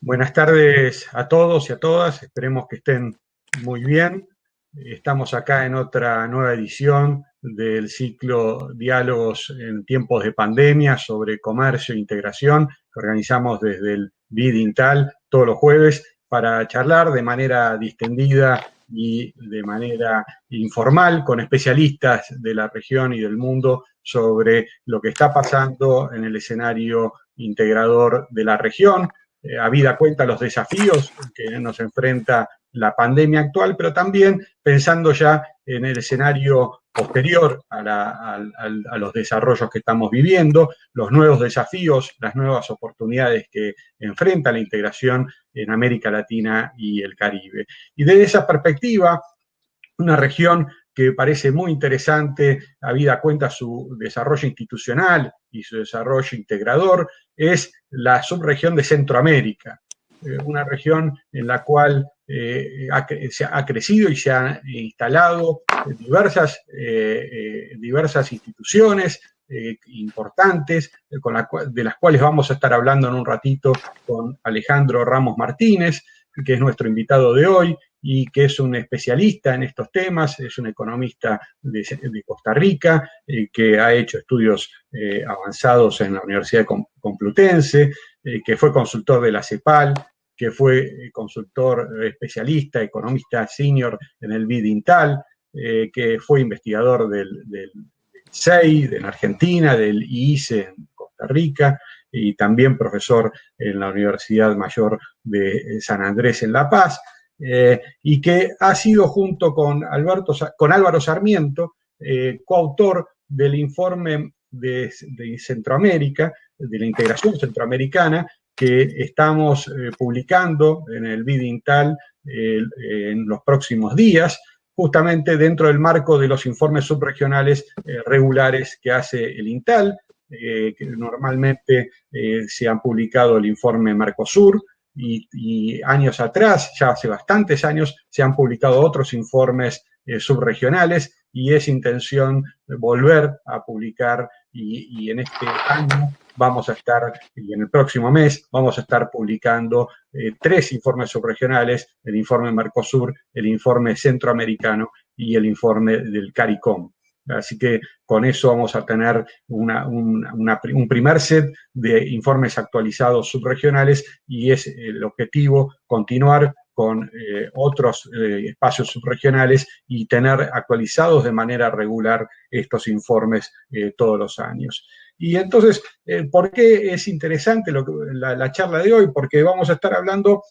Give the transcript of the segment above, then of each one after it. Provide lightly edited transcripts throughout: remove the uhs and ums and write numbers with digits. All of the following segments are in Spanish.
Buenas tardes a todos y a todas, esperemos que estén muy bien. Estamos acá en otra nueva edición del ciclo Diálogos en tiempos de pandemia sobre comercio e integración que organizamos desde el BID INTAL todos los jueves para charlar de manera distendida y de manera informal con especialistas de la región y del mundo sobre lo que está pasando en el escenario integrador de la región, habida cuenta los desafíos que nos enfrenta la pandemia actual, pero también pensando ya en el escenario posterior a los desarrollos que estamos viviendo, los nuevos desafíos, las nuevas oportunidades que enfrenta la integración en América Latina y el Caribe. Y desde esa perspectiva, una región que parece muy interesante, habida cuenta su desarrollo institucional y su desarrollo integrador, es la subregión de Centroamérica, una región en la cual se ha crecido y se han instalado diversas instituciones importantes, de las cuales vamos a estar hablando en un ratito con Alejandro Ramos Martínez, que es nuestro invitado de hoy y que es un especialista en estos temas, es un economista de Costa Rica, que ha hecho estudios avanzados en la Universidad Complutense, que fue consultor de la CEPAL, que fue consultor especialista, economista senior en el BID INTAL, que fue investigador del CEI en Argentina, del IICE en Costa Rica, y también profesor en la Universidad Mayor de San Andrés en La Paz, y que ha sido junto con Álvaro Sarmiento, coautor del informe de Centroamérica, de la integración centroamericana, que estamos publicando en el BID INTAL en los próximos días, justamente dentro del marco de los informes subregionales regulares que hace el INTAL, que normalmente se han publicado el informe Mercosur, y años atrás, ya hace bastantes años, se han publicado otros informes subregionales y es intención volver a publicar y en este año vamos a estar, y en el próximo mes, vamos a estar publicando 3 informes subregionales, el informe Mercosur, el informe centroamericano y el informe del CARICOM. Así que con eso vamos a tener un primer set de informes actualizados subregionales y es el objetivo continuar con otros espacios subregionales y tener actualizados de manera regular estos informes todos los años. Y entonces, ¿por qué es interesante la charla de hoy? Porque vamos a estar hablando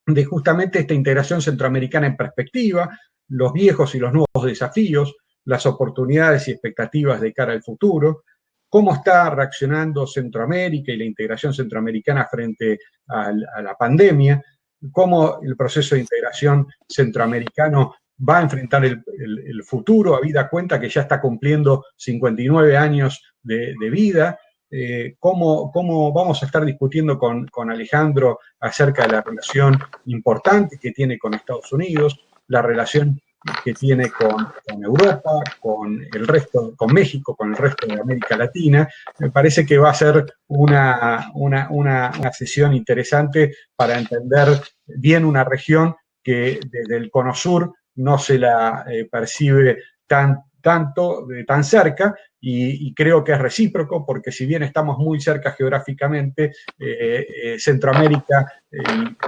de justamente esta integración centroamericana en perspectiva, los viejos y los nuevos desafíos, las oportunidades y expectativas de cara al futuro, cómo está reaccionando Centroamérica y la integración centroamericana frente a la pandemia, cómo el proceso de integración centroamericano va a enfrentar el futuro, habida cuenta que ya está cumpliendo 59 años de vida. Cómo vamos a estar discutiendo con Alejandro acerca de la relación importante que tiene con Estados Unidos, la relación que tiene con Europa, con el resto, con México, con el resto de América Latina. Me parece que va a ser una sesión interesante para entender bien una región que desde el Cono Sur no se la percibe tan cerca, y creo que es recíproco, porque si bien estamos muy cerca geográficamente, Centroamérica,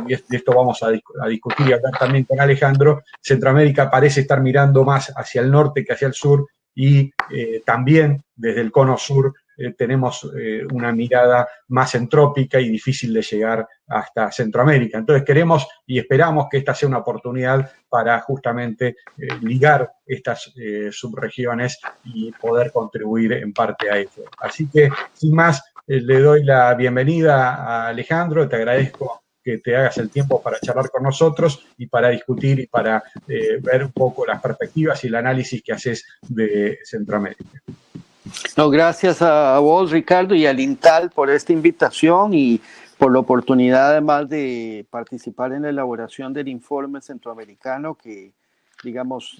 y de esto vamos a discutir y hablar también con Alejandro, Centroamérica parece estar mirando más hacia el norte que hacia el sur, y también desde el cono sur tenemos una mirada más entrópica y difícil de llegar hasta Centroamérica. Entonces queremos y esperamos que esta sea una oportunidad para justamente ligar estas subregiones y poder contribuir en parte a ello. Así que, sin más, le doy la bienvenida a Alejandro, te agradezco que te hagas el tiempo para charlar con nosotros y para discutir y para ver un poco las perspectivas y el análisis que haces de Centroamérica. No, gracias a vos, Ricardo, y al INTAL por esta invitación y por la oportunidad además de participar en la elaboración del informe centroamericano que, digamos,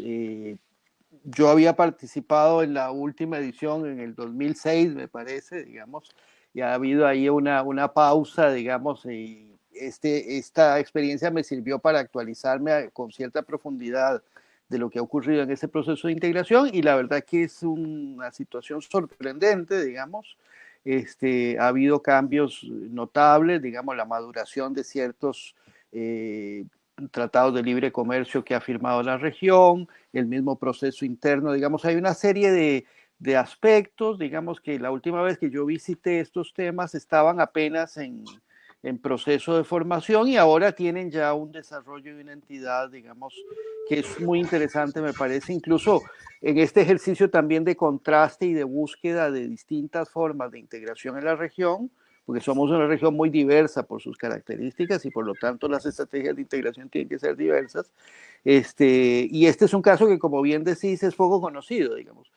yo había participado en la última edición en el 2006, me parece, digamos, y ha habido ahí una pausa, digamos, esta experiencia me sirvió para actualizarme con cierta profundidad de lo que ha ocurrido en ese proceso de integración, y la verdad que es una situación sorprendente, digamos. Ha habido cambios notables, digamos, la maduración de ciertos tratados de libre comercio que ha firmado la región, el mismo proceso interno, digamos, hay una serie de aspectos, digamos, que la última vez que yo visité estos temas estaban apenas en proceso de formación, y ahora tienen ya un desarrollo y una entidad, digamos, que es muy interesante, me parece, incluso en este ejercicio también de contraste y de búsqueda de distintas formas de integración en la región, porque somos una región muy diversa por sus características y por lo tanto las estrategias de integración tienen que ser diversas. Y este es un caso que, como bien decís, es poco conocido, digamos.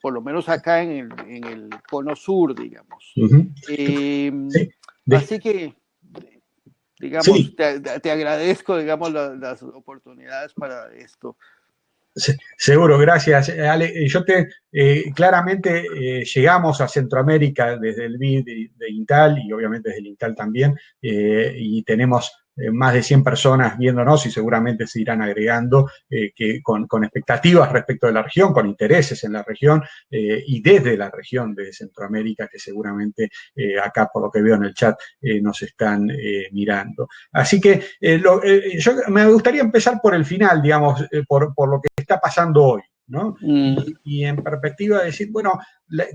Por lo menos acá en el cono sur, digamos. Sí, Así que, digamos, sí. te agradezco, digamos, las oportunidades para esto. Seguro, gracias, Ale. Claramente llegamos a Centroamérica desde el BID de Intal y obviamente desde el Intal también, y tenemos más de 100 personas viéndonos y seguramente se irán agregando que con expectativas respecto de la región, con intereses en la región y desde la región de Centroamérica, que seguramente acá por lo que veo en el chat nos están mirando. Así que yo me gustaría empezar por el final, digamos, por lo que está pasando hoy, ¿no? Y en perspectiva de decir, bueno,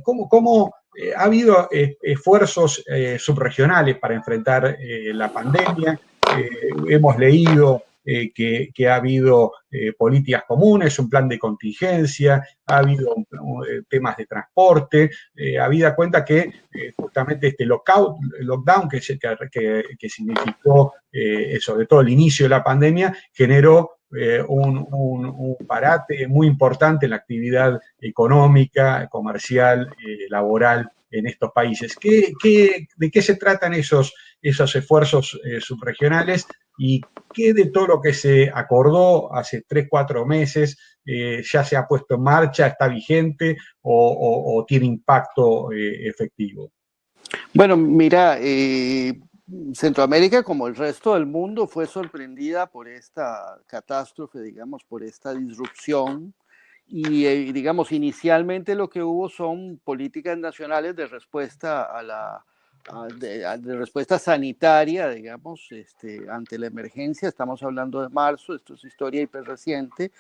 ¿cómo ha habido esfuerzos subregionales para enfrentar la pandemia? Hemos leído que ha habido políticas comunes, un plan de contingencia, ha habido temas de transporte, habida cuenta que justamente este lockdown que significó sobre todo el inicio de la pandemia, generó un parate muy importante en la actividad económica, comercial, laboral en estos países. ¿De qué se tratan esos esfuerzos subregionales y qué de todo lo que se acordó hace 3, 4 meses ya se ha puesto en marcha, está vigente o tiene impacto efectivo? Bueno, mira, Centroamérica, como el resto del mundo, fue sorprendida por esta catástrofe, digamos, por esta disrupción. Y, digamos, inicialmente lo que hubo son políticas nacionales de respuesta de respuesta sanitaria, digamos, ante la emergencia. Estamos hablando de marzo, esto es historia hiper reciente.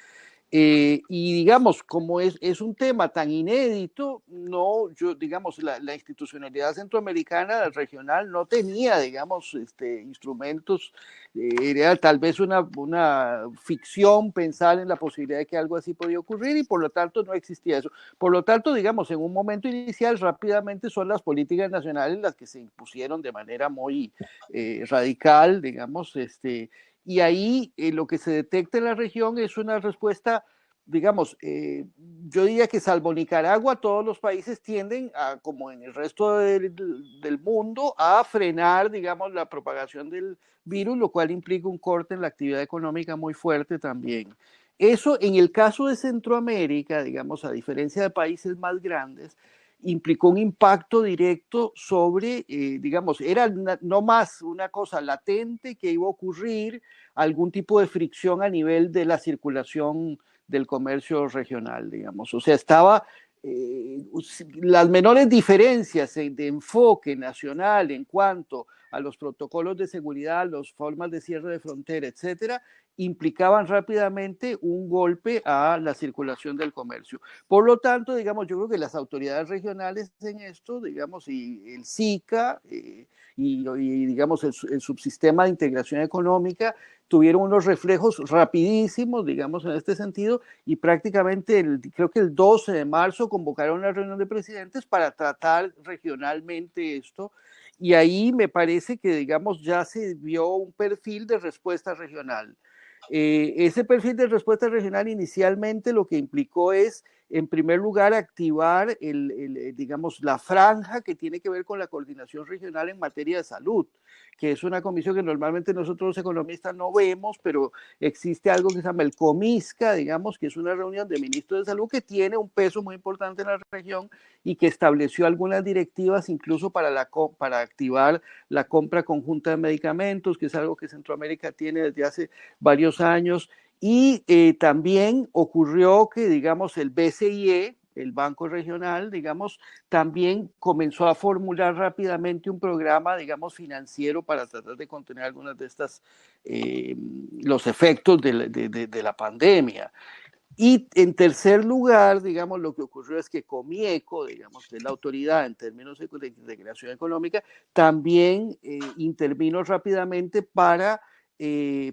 Y digamos, como es un tema tan inédito, no, digamos, la institucionalidad centroamericana regional no tenía, digamos, instrumentos, era tal vez una ficción pensar en la posibilidad de que algo así podía ocurrir, y por lo tanto no existía eso. Por lo tanto, digamos, en un momento inicial rápidamente son las políticas nacionales las que se impusieron de manera muy radical, digamos, y ahí lo que se detecta en la región es una respuesta, digamos, yo diría que salvo Nicaragua, todos los países tienden a, como en el resto del mundo, a frenar, digamos, la propagación del virus, lo cual implica un corte en la actividad económica muy fuerte también. Eso, en el caso de Centroamérica, digamos, a diferencia de países más grandes, implicó un impacto directo sobre, digamos, era no más una cosa latente que iba a ocurrir, algún tipo de fricción a nivel de la circulación del comercio regional, digamos. O sea, estaba las menores diferencias de enfoque nacional en cuanto a los protocolos de seguridad, las formas de cierre de frontera, etcétera, implicaban rápidamente un golpe a la circulación del comercio. Por lo tanto, digamos, yo creo que las autoridades regionales en esto, digamos, y el SICA y digamos, el subsistema de integración económica tuvieron unos reflejos rapidísimos, digamos, en este sentido, y prácticamente creo que el 12 de marzo convocaron una reunión de presidentes para tratar regionalmente esto, y ahí me parece que, digamos, ya se vio un perfil de respuesta regional. Ese perfil de respuesta regional inicialmente lo que implicó es en primer lugar, activar digamos, la franja que tiene que ver con la coordinación regional en materia de salud, que es una comisión que normalmente nosotros los economistas no vemos, pero existe algo que se llama el COMISCA, digamos, que es una reunión de ministros de salud que tiene un peso muy importante en la región y que estableció algunas directivas incluso para activar la compra conjunta de medicamentos, que es algo que Centroamérica tiene desde hace varios años. Y también ocurrió que, digamos, el BCIE, el Banco Regional, digamos, también comenzó a formular rápidamente un programa, digamos, financiero para tratar de contener algunas de estas, los efectos de la pandemia. Y en tercer lugar, digamos, lo que ocurrió es que Comieco, digamos, que es la autoridad en términos de integración económica, también intervino rápidamente para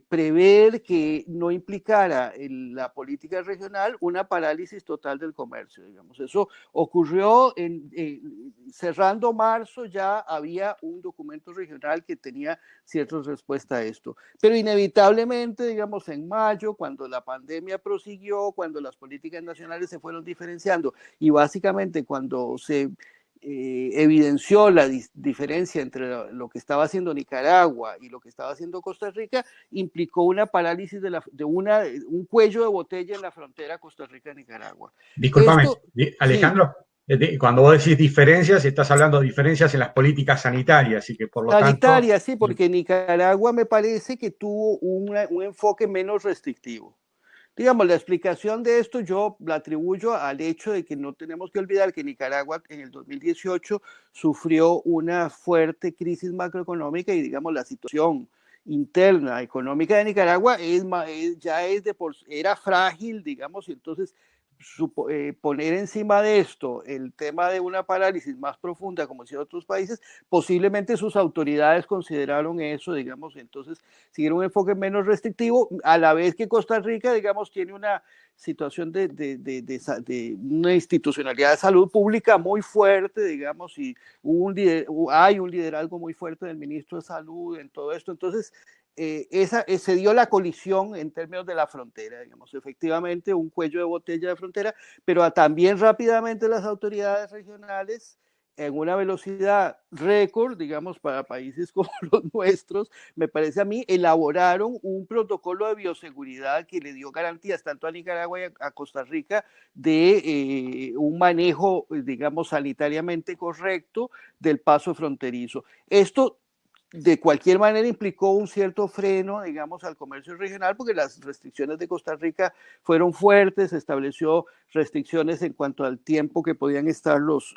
prever que no implicara en la política regional una parálisis total del comercio, digamos. Eso ocurrió cerrando marzo, ya había un documento regional que tenía cierta respuesta a esto. Pero inevitablemente, digamos, en mayo, cuando la pandemia prosiguió, cuando las políticas nacionales se fueron diferenciando y básicamente cuando se evidenció la diferencia entre lo que estaba haciendo Nicaragua y lo que estaba haciendo Costa Rica, implicó una parálisis un cuello de botella en la frontera Costa Rica-Nicaragua. Discúlpame, Alejandro, sí. Cuando vos decís diferencias, estás hablando de diferencias en las políticas sanitarias y que por lo sanitaria, tanto... sí, porque Nicaragua me parece que tuvo un enfoque menos restrictivo. Digamos, la explicación de esto yo la atribuyo al hecho de que no tenemos que olvidar que Nicaragua en el 2018 sufrió una fuerte crisis macroeconómica y, digamos, la situación interna económica de Nicaragua era frágil, digamos, y entonces poner encima de esto el tema de una parálisis más profunda como en otros países, posiblemente sus autoridades consideraron eso, digamos, entonces siguieron un enfoque menos restrictivo, a la vez que Costa Rica, digamos, tiene una situación de una institucionalidad de salud pública muy fuerte, digamos, y hay un liderazgo muy fuerte del ministro de Salud en todo esto, entonces se dio la colisión en términos de la frontera, digamos, efectivamente un cuello de botella de frontera, pero también rápidamente las autoridades regionales, en una velocidad récord, digamos, para países como los nuestros, me parece a mí, elaboraron un protocolo de bioseguridad que le dio garantías tanto a Nicaragua y a Costa Rica de un manejo, digamos, sanitariamente correcto del paso fronterizo. Esto de cualquier manera implicó un cierto freno, digamos, al comercio regional, porque las restricciones de Costa Rica fueron fuertes, se estableció restricciones en cuanto al tiempo que podían estar los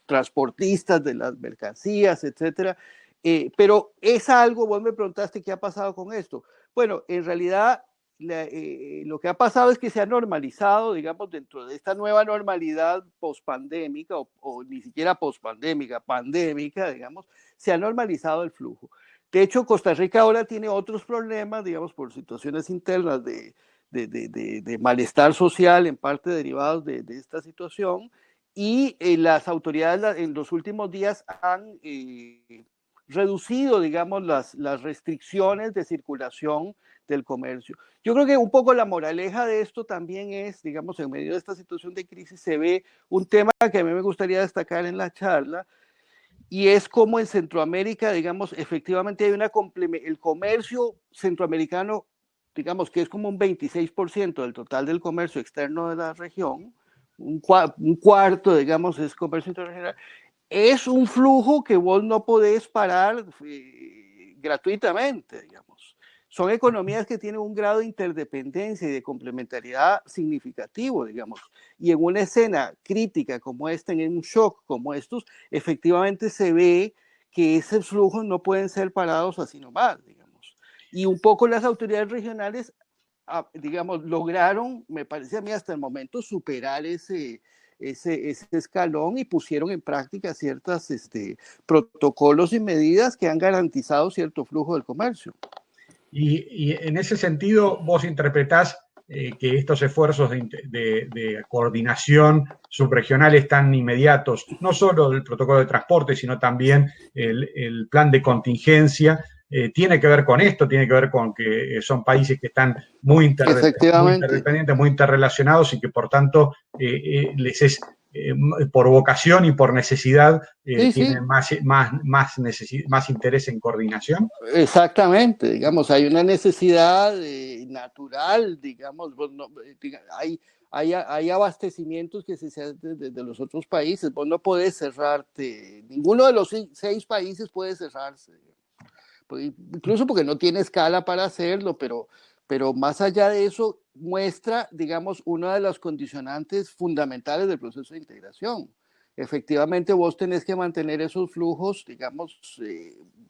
transportistas de las mercancías, etcétera. Pero es algo, vos me preguntaste qué ha pasado con esto. Bueno, en realidad lo que ha pasado es que se ha normalizado, digamos, dentro de esta nueva normalidad pospandémica o ni siquiera pospandémica, pandémica, digamos, se ha normalizado el flujo. De hecho, Costa Rica ahora tiene otros problemas, digamos, por situaciones internas de malestar social, en parte derivados de esta situación, y las autoridades en los últimos días han reducido, digamos, las restricciones de circulación del comercio. Yo creo que un poco la moraleja de esto también es, digamos, en medio de esta situación de crisis se ve un tema que a mí me gustaría destacar en la charla, y es como en Centroamérica, digamos, efectivamente hay el comercio centroamericano, digamos que es como un 26% del total del comercio externo de la región, un cuarto, digamos, es comercio internacional. Es un flujo que vos no podés parar gratuitamente, digamos. Son economías que tienen un grado de interdependencia y de complementariedad significativo, digamos. Y en una escena crítica como esta, en un shock como estos, efectivamente se ve que esos flujos no pueden ser parados así nomás, digamos. Y un poco las autoridades regionales, digamos, lograron, me parece a mí hasta el momento, superar ese escalón y pusieron en práctica ciertos protocolos y medidas que han garantizado cierto flujo del comercio. Y en ese sentido, vos interpretás que estos esfuerzos de coordinación subregionales tan inmediatos, no solo el protocolo de transporte, sino también el plan de contingencia, tiene que ver con esto, tiene que ver con que son países que están muy interdependientes, muy interrelacionados y que por tanto les es por vocación y por necesidad tienen más interés en coordinación. Exactamente, digamos, hay una necesidad natural, digamos, hay abastecimientos que se hacen desde los otros países, vos no podés cerrarte, ninguno de los 6 países puede cerrarse, incluso porque no tiene escala para hacerlo, pero más allá de eso muestra, digamos, una de las condicionantes fundamentales del proceso de integración. Efectivamente, vos tenés que mantener esos flujos, digamos,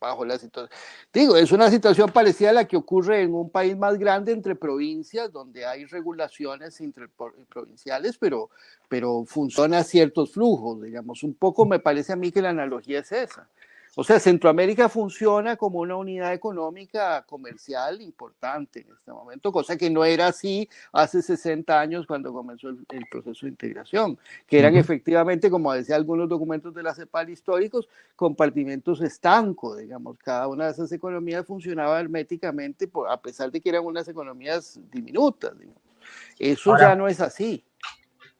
bajo la situación. Digo, es una situación parecida a la que ocurre en un país más grande entre provincias, donde hay regulaciones interprovinciales, pero funcionan ciertos flujos, digamos. Un poco me parece a mí que la analogía es esa. O sea, Centroamérica funciona como una unidad económica comercial importante en este momento, cosa que no era así hace 60 años cuando comenzó el proceso de integración, que eran efectivamente, como decía algunos documentos de la CEPAL históricos, compartimentos estancos, digamos, cada una de esas economías funcionaba herméticamente, a pesar de que eran unas economías diminutas, digamos. Eso ahora, ya no es así.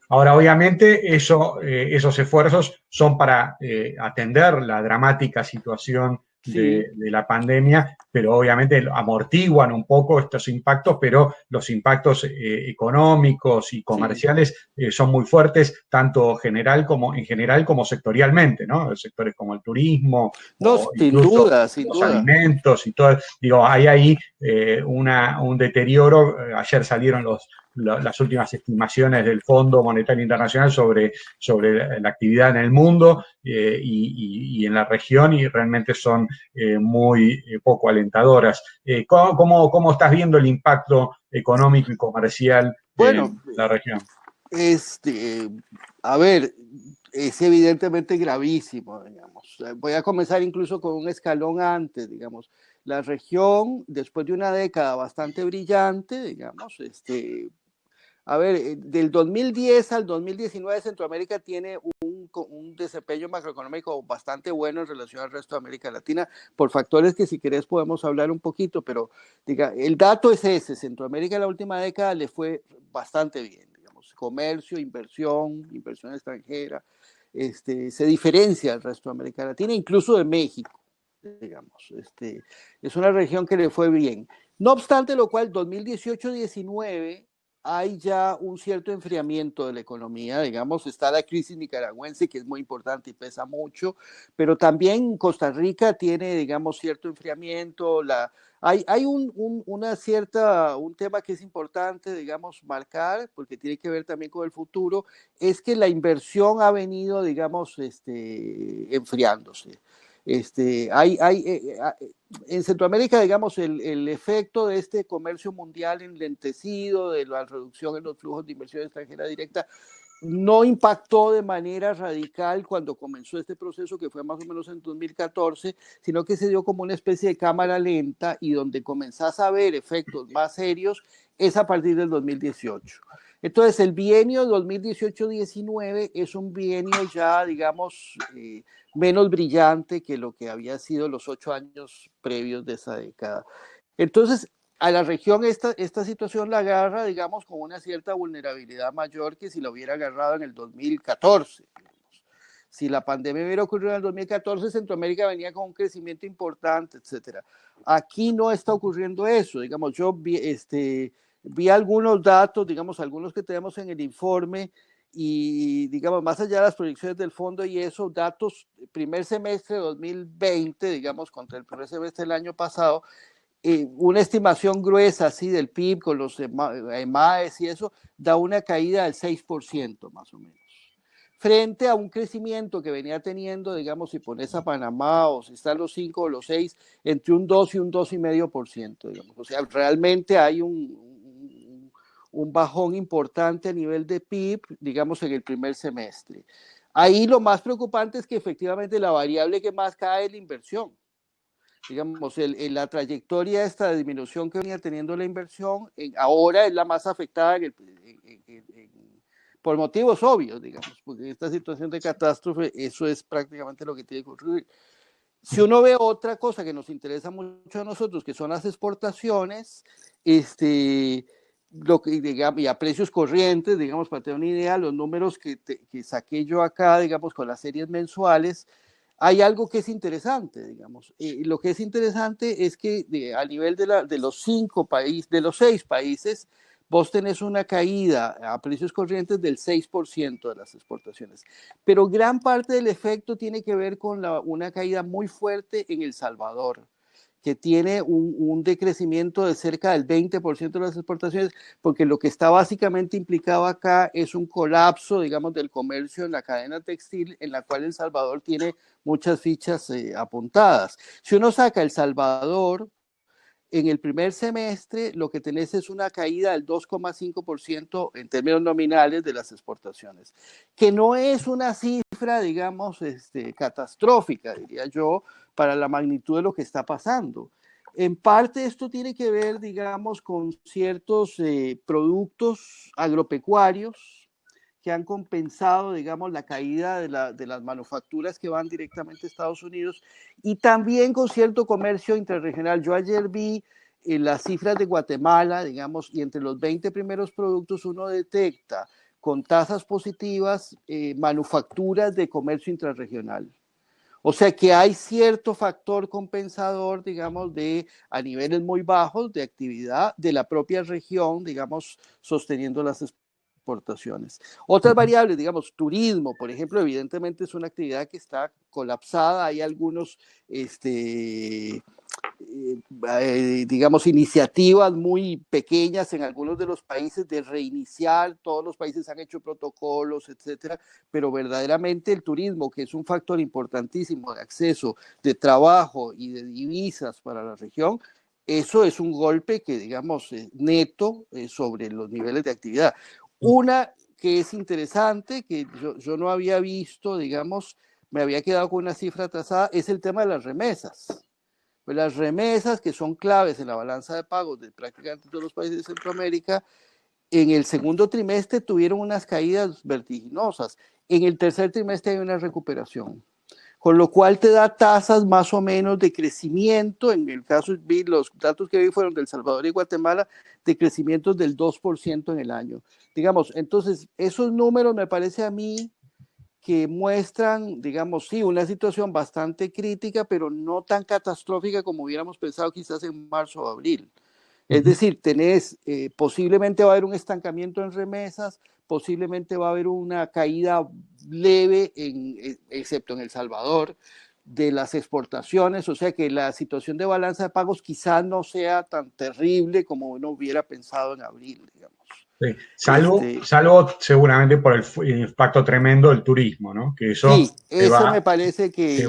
Ahora, obviamente, esos esfuerzos son para atender la dramática situación de la pandemia, pero obviamente amortiguan un poco estos impactos, pero los impactos económicos y comerciales son muy fuertes, tanto en general como sectorialmente, ¿no? Sectores como el turismo, o incluso los alimentos y todo. Digo, hay ahí un deterioro. Ayer salieron las últimas estimaciones del Fondo Monetario Internacional sobre la actividad en el mundo y en la región, y realmente son muy poco alentadoras. ¿Cómo estás viendo el impacto económico y comercial en la región? A ver, es evidentemente gravísimo, digamos. Voy a comenzar incluso con un escalón antes, digamos. La región, después de una década bastante brillante, digamos, a ver, del 2010 al 2019 Centroamérica tiene un desempeño macroeconómico bastante bueno en relación al resto de América Latina, por factores que si querés podemos hablar un poquito, pero diga, el dato es ese, Centroamérica en la última década le fue bastante bien, digamos, comercio, inversión extranjera, se diferencia del resto de América Latina, incluso de México, digamos, es una región que le fue bien. No obstante lo cual, 2018-19 hay ya un cierto enfriamiento de la economía, digamos, está la crisis nicaragüense, que es muy importante y pesa mucho, pero también Costa Rica tiene, digamos, cierto enfriamiento, hay un tema que es importante, digamos, marcar, porque tiene que ver también con el futuro, es que la inversión ha venido, digamos, enfriándose. En Centroamérica, digamos, el efecto de este comercio mundial enlentecido, de la reducción en los flujos de inversión extranjera directa, no impactó de manera radical cuando comenzó este proceso, que fue más o menos en 2014, sino que se dio como una especie de cámara lenta, y donde comenzás a ver efectos más serios es a partir del 2018. Entonces, el bienio 2018-19 es un bienio ya, digamos, menos brillante que lo que había sido los 8 años previos de esa década. Entonces, a la región esta situación la agarra, digamos, con una cierta vulnerabilidad mayor que si la hubiera agarrado en el 2014. Digamos. Si la pandemia hubiera ocurrido en el 2014, Centroamérica venía con un crecimiento importante, etc. Aquí no está ocurriendo eso. Digamos, yo vi algunos datos, digamos, algunos que tenemos en el informe, y digamos, más allá de las proyecciones del fondo y eso, datos primer semestre de 2020, digamos, contra el primer semestre del año pasado, una estimación gruesa así del PIB con los EMAES y eso, da una caída del 6% más o menos. Frente a un crecimiento que venía teniendo, digamos, si pones a Panamá o si están los 5 o los 6, entre un 2 y un 2,5%, digamos. O sea, realmente hay un bajón importante a nivel de PIB, digamos, en el primer semestre. Ahí lo más preocupante es que efectivamente la variable que más cae es la inversión. Digamos, la trayectoria de esta disminución que venía teniendo la inversión, ahora es la más afectada por motivos obvios, digamos, porque en esta situación de catástrofe eso es prácticamente lo que tiene que ocurrir. Si uno ve otra cosa que nos interesa mucho a nosotros, que son las exportaciones, lo que, digamos, y a precios corrientes, digamos, para tener una idea, los números que saqué yo acá, digamos, con las series mensuales, hay algo que es interesante, digamos. Lo que es interesante es que a nivel de los 6 países, vos tenés una caída a precios corrientes del 6% de las exportaciones. Pero gran parte del efecto tiene que ver con una caída muy fuerte en El Salvador, que tiene un decrecimiento de cerca del 20% de las exportaciones, porque lo que está básicamente implicado acá es un colapso, digamos, del comercio en la cadena textil, en la cual El Salvador tiene muchas fichas apuntadas. Si uno saca El Salvador, en el primer semestre lo que tenés es una caída del 2,5% en términos nominales de las exportaciones, que no es una cifra, digamos, catastrófica, diría yo, para la magnitud de lo que está pasando. En parte esto tiene que ver, digamos, con ciertos productos agropecuarios que han compensado, digamos, la caída de las manufacturas que van directamente a Estados Unidos, y también con cierto comercio interregional. Yo ayer vi las cifras de Guatemala, digamos, y entre los 20 primeros productos uno detecta con tasas positivas manufacturas de comercio intrarregional. O sea que hay cierto factor compensador, digamos, a niveles muy bajos de actividad de la propia región, digamos, sosteniendo las exportaciones. Otras variables, digamos, turismo, por ejemplo, evidentemente es una actividad que está colapsada. Hay algunos, digamos, iniciativas muy pequeñas en algunos de los países de reiniciar. Todos los países han hecho protocolos, etcétera, pero verdaderamente el turismo, que es un factor importantísimo de acceso, de trabajo y de divisas para la región, eso es un golpe que, digamos, neto sobre los niveles de actividad. Una que es interesante, que yo no había visto, digamos, me había quedado con una cifra atrasada, es el tema de las remesas. Pues las remesas, que son claves en la balanza de pagos de prácticamente todos los países de Centroamérica, en el segundo trimestre tuvieron unas caídas vertiginosas. En el tercer trimestre hay una recuperación, con lo cual te da tasas más o menos de crecimiento. En el caso, los datos que vi fueron del Salvador y Guatemala, de crecimientos del 2% en el año. Digamos, entonces, esos números me parece a mí que muestran, digamos, sí, una situación bastante crítica, pero no tan catastrófica como hubiéramos pensado quizás en marzo o abril. Es decir, posiblemente va a haber un estancamiento en remesas, posiblemente va a haber una caída leve, excepto en El Salvador, de las exportaciones. O sea que la situación de balanza de pagos quizás no sea tan terrible como uno hubiera pensado en abril, digamos. Sí. Salvo seguramente por el impacto tremendo del turismo, ¿no? Que eso, sí, eso me parece que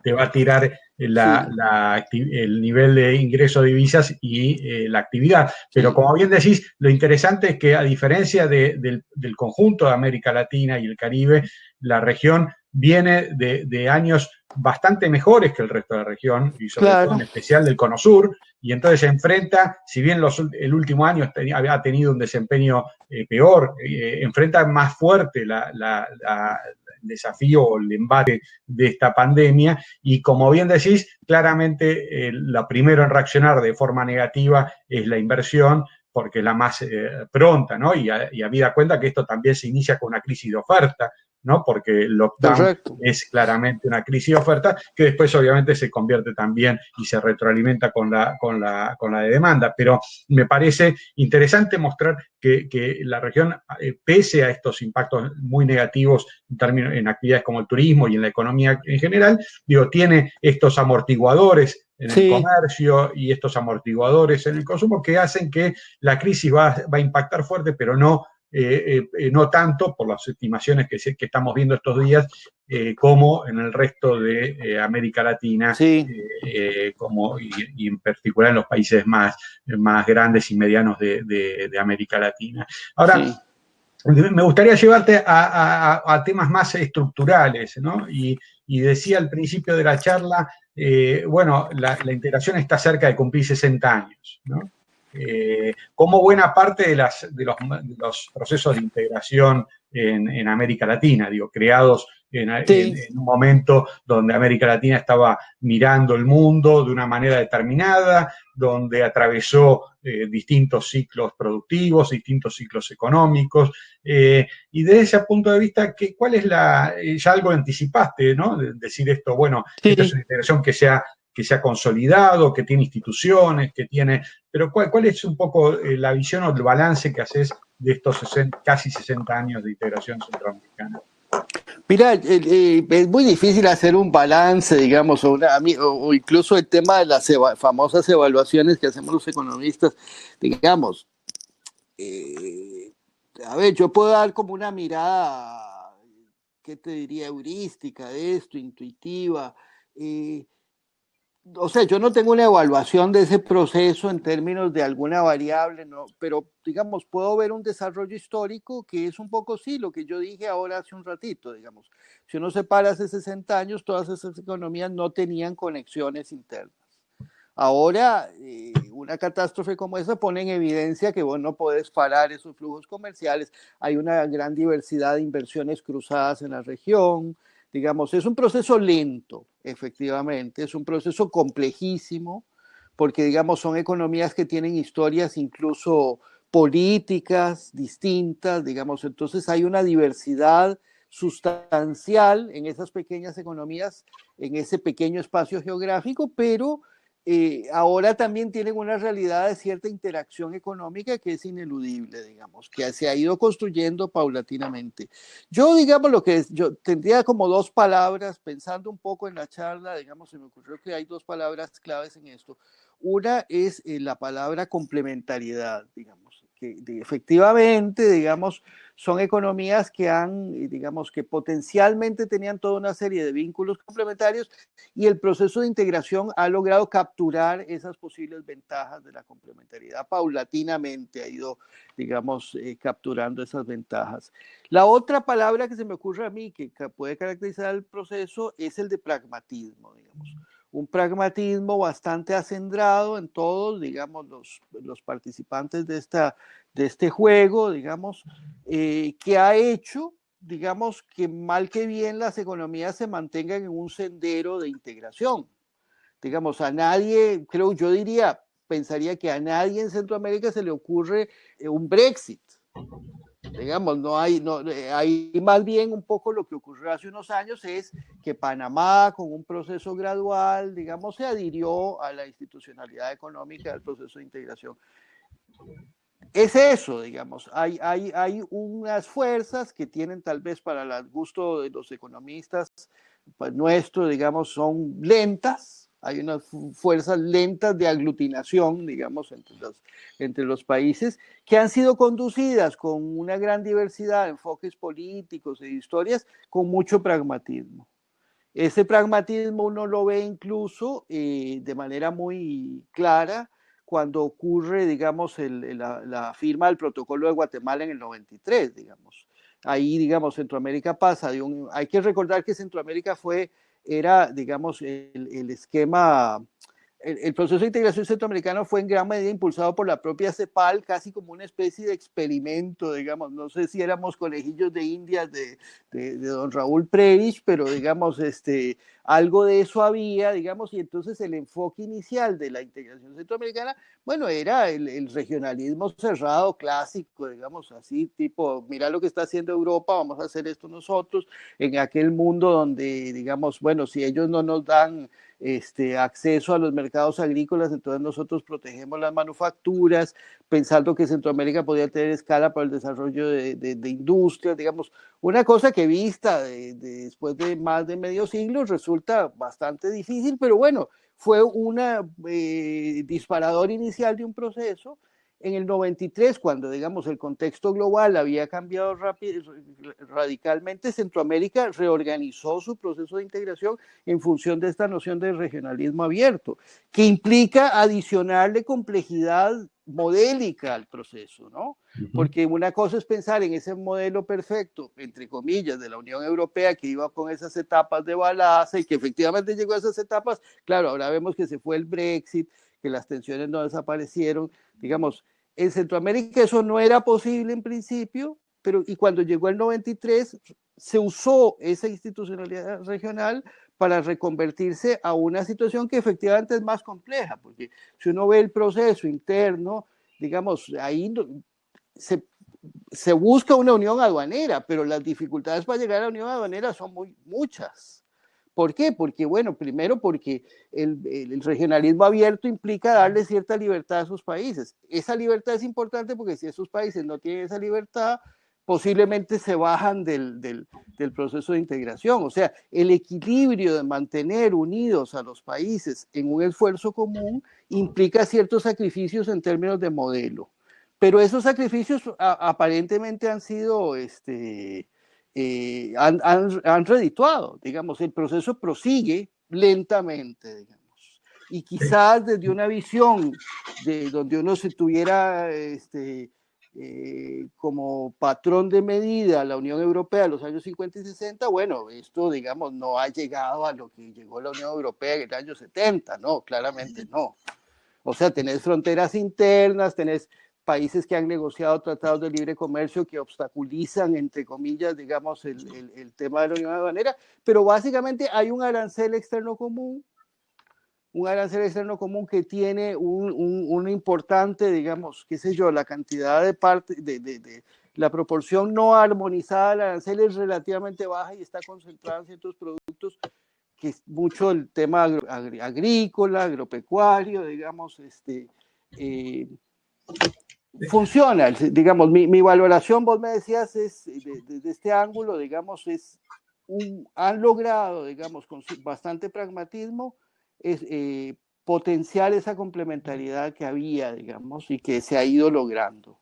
te va a tirar el nivel de ingreso de divisas y la actividad. Pero como bien decís, lo interesante es que, a diferencia del conjunto de América Latina y el Caribe, la región viene de años bastante mejores que el resto de la región, y sobre todo en especial del Cono Sur, y entonces se enfrenta, si bien el último año ha tenido un desempeño peor, enfrenta más fuerte el desafío o el embate de esta pandemia, y como bien decís, claramente la primero en reaccionar de forma negativa es la inversión, porque es la más pronta, ¿no? Y habida cuenta que esto también se inicia con una crisis de oferta, ¿no? Porque el lockdown es claramente una crisis de oferta que después obviamente se convierte también y se retroalimenta con la de demanda. Pero me parece interesante mostrar que la región, pese a estos impactos muy negativos en actividades como el turismo y en la economía en general, tiene estos amortiguadores en el comercio y estos amortiguadores en el consumo que hacen que la crisis va a impactar fuerte, pero no tanto por las estimaciones que estamos viendo estos días, como en el resto de América Latina, y en particular en los países más grandes y medianos de América Latina. Ahora, me gustaría llevarte a temas más estructurales, ¿no? Y decía al principio de la charla, la integración está cerca de cumplir 60 años, ¿no? Como buena parte de los procesos de integración en América Latina, creados Sí. en un momento donde América Latina estaba mirando el mundo de una manera determinada, donde atravesó distintos ciclos productivos, distintos ciclos económicos, y desde ese punto de vista, ¿cuál es ya algo anticipaste, ¿no? Decir esto, bueno, esta es Sí. una integración que se ha consolidado, que tiene instituciones, pero ¿cuál es un poco la visión o el balance que haces de estos casi 60 años de integración centroamericana? Mira, es muy difícil hacer un balance, digamos, o incluso el tema de las famosas evaluaciones que hacemos los economistas, digamos. eh, a ver, yo puedo dar como una mirada, ¿qué te diría? Heurística de esto, intuitiva. eh, o sea, yo no tengo una evaluación de ese proceso en términos de alguna variable, ¿no? Pero digamos, puedo ver un desarrollo histórico que es un poco sí, lo que yo dije ahora hace un ratito, digamos. Si uno se para hace 60 años, todas esas economías no tenían conexiones internas. Ahora, una catástrofe como esa pone en evidencia que vos no podés parar esos flujos comerciales. Hay una gran diversidad de inversiones cruzadas en la región. Digamos, es un proceso lento, efectivamente, es un proceso complejísimo, porque, digamos, son economías que tienen historias incluso políticas distintas, digamos, entonces hay una diversidad sustancial en esas pequeñas economías, en ese pequeño espacio geográfico, pero ahora también tienen una realidad de cierta interacción económica que es ineludible, digamos, que se ha ido construyendo paulatinamente. Yo, digamos, yo tendría como dos palabras, pensando un poco en la charla, digamos, se me ocurrió que hay dos palabras claves en esto. Una es la palabra complementariedad, digamos, que efectivamente, digamos, son economías que digamos, que potencialmente tenían toda una serie de vínculos complementarios y el proceso de integración ha logrado capturar esas posibles ventajas de la complementariedad. Paulatinamente ha ido, digamos, capturando esas ventajas. La otra palabra que se me ocurre a mí que puede caracterizar el proceso es el de pragmatismo, digamos. Un pragmatismo bastante acendrado en todos, digamos, los participantes de este juego, digamos, que ha hecho, digamos, que mal que bien las economías se mantengan en un sendero de integración. Digamos, a nadie, creo, yo diría, pensaría que a nadie en Centroamérica se le ocurre un Brexit. Digamos, hay más bien un poco lo que ocurrió hace unos años es que Panamá, con un proceso gradual, digamos, se adhirió a la institucionalidad económica del proceso de integración. Es eso, digamos, hay unas fuerzas que tienen tal vez para el gusto de los economistas, pues nuestro, digamos, son lentas, hay unas fuerzas lentas de aglutinación, digamos, entre los países, que han sido conducidas con una gran diversidad de enfoques políticos e historias, con mucho pragmatismo. Ese pragmatismo uno lo ve incluso de manera muy clara cuando ocurre, digamos, la firma del protocolo de Guatemala en el 93, digamos. Ahí, digamos, Centroamérica pasa hay que recordar que Centroamérica era, digamos, el esquema, el proceso de integración centroamericano fue en gran medida impulsado por la propia CEPAL, casi como una especie de experimento, digamos, no sé si éramos conejillos de indias de don Raúl Prebisch, pero digamos, algo de eso había, digamos, y entonces el enfoque inicial de la integración centroamericana, bueno, era el regionalismo cerrado clásico, digamos, así, tipo, mira lo que está haciendo Europa, vamos a hacer esto nosotros, en aquel mundo donde, digamos, bueno, si ellos no nos dan acceso a los mercados agrícolas, entonces nosotros protegemos las manufacturas, pensando que Centroamérica podía tener escala para el desarrollo de industrias, digamos, una cosa que vista después de más de medio siglo resulta bastante difícil, pero bueno, fue una disparador inicial de un proceso. En el 93, cuando digamos el contexto global había cambiado radicalmente, Centroamérica reorganizó su proceso de integración en función de esta noción de regionalismo abierto, que implica adicionarle complejidad modélica al proceso, ¿no? Porque una cosa es pensar en ese modelo perfecto, entre comillas, de la Unión Europea que iba con esas etapas de balaza y que efectivamente llegó a esas etapas. Claro, ahora vemos que se fue el Brexit, que las tensiones no desaparecieron. Digamos, en Centroamérica eso no era posible en principio, pero y cuando llegó el 93 se usó esa institucionalidad regional para reconvertirse a una situación que efectivamente es más compleja, porque si uno ve el proceso interno, digamos, ahí se busca una unión aduanera, pero las dificultades para llegar a la unión aduanera son muchas. ¿Por qué? Porque, bueno, primero porque el regionalismo abierto implica darle cierta libertad a esos países. Esa libertad es importante porque si esos países no tienen esa libertad, posiblemente se bajan del proceso de integración. O sea, el equilibrio de mantener unidos a los países en un esfuerzo común implica ciertos sacrificios en términos de modelo. Pero esos sacrificios aparentemente han sido, han redituado, digamos, el proceso prosigue lentamente, digamos. Y quizás desde una visión de donde uno se tuviera como patrón de medida la Unión Europea de los años 50 y 60, bueno, esto, digamos, no ha llegado a lo que llegó la Unión Europea en el año 70, no, claramente no. O sea, tenés fronteras internas, tenés países que han negociado tratados de libre comercio que obstaculizan, entre comillas, digamos, el tema de la unión aduanera, pero básicamente hay un arancel externo común que tiene un importante, digamos, qué sé yo, la cantidad de parte, la proporción no armonizada del arancel es relativamente baja y está concentrada en ciertos productos, que es mucho el tema agrícola, agropecuario, digamos, funciona, digamos, mi valoración, vos me decías, es desde este ángulo, digamos, han logrado, digamos, con bastante pragmatismo, potenciar esa complementariedad que había, digamos, y que se ha ido logrando.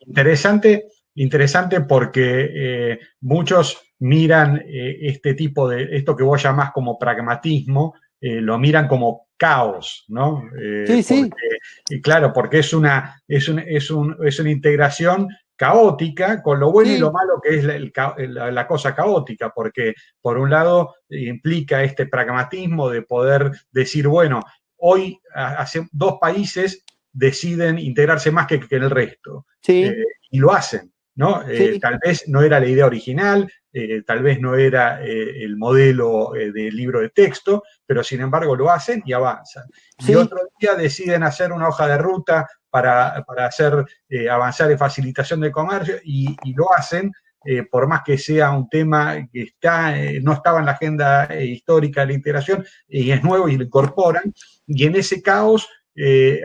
Interesante porque muchos miran este tipo de, esto que vos llamás como pragmatismo, lo miran como caos, ¿no? Sí, sí. Claro, porque es una integración caótica, con lo bueno y lo malo que es la cosa caótica, porque por un lado implica este pragmatismo de poder decir, bueno, hoy dos países deciden integrarse más que el resto, y lo hacen, ¿no? Tal vez no era la idea original, tal vez no era el modelo del libro de texto, pero sin embargo lo hacen y avanzan. Y otro día deciden hacer una hoja de ruta para hacer avanzar en facilitación del comercio y lo hacen, por más que sea un tema que no estaba en la agenda histórica de la integración, y es nuevo y lo incorporan, y en ese caos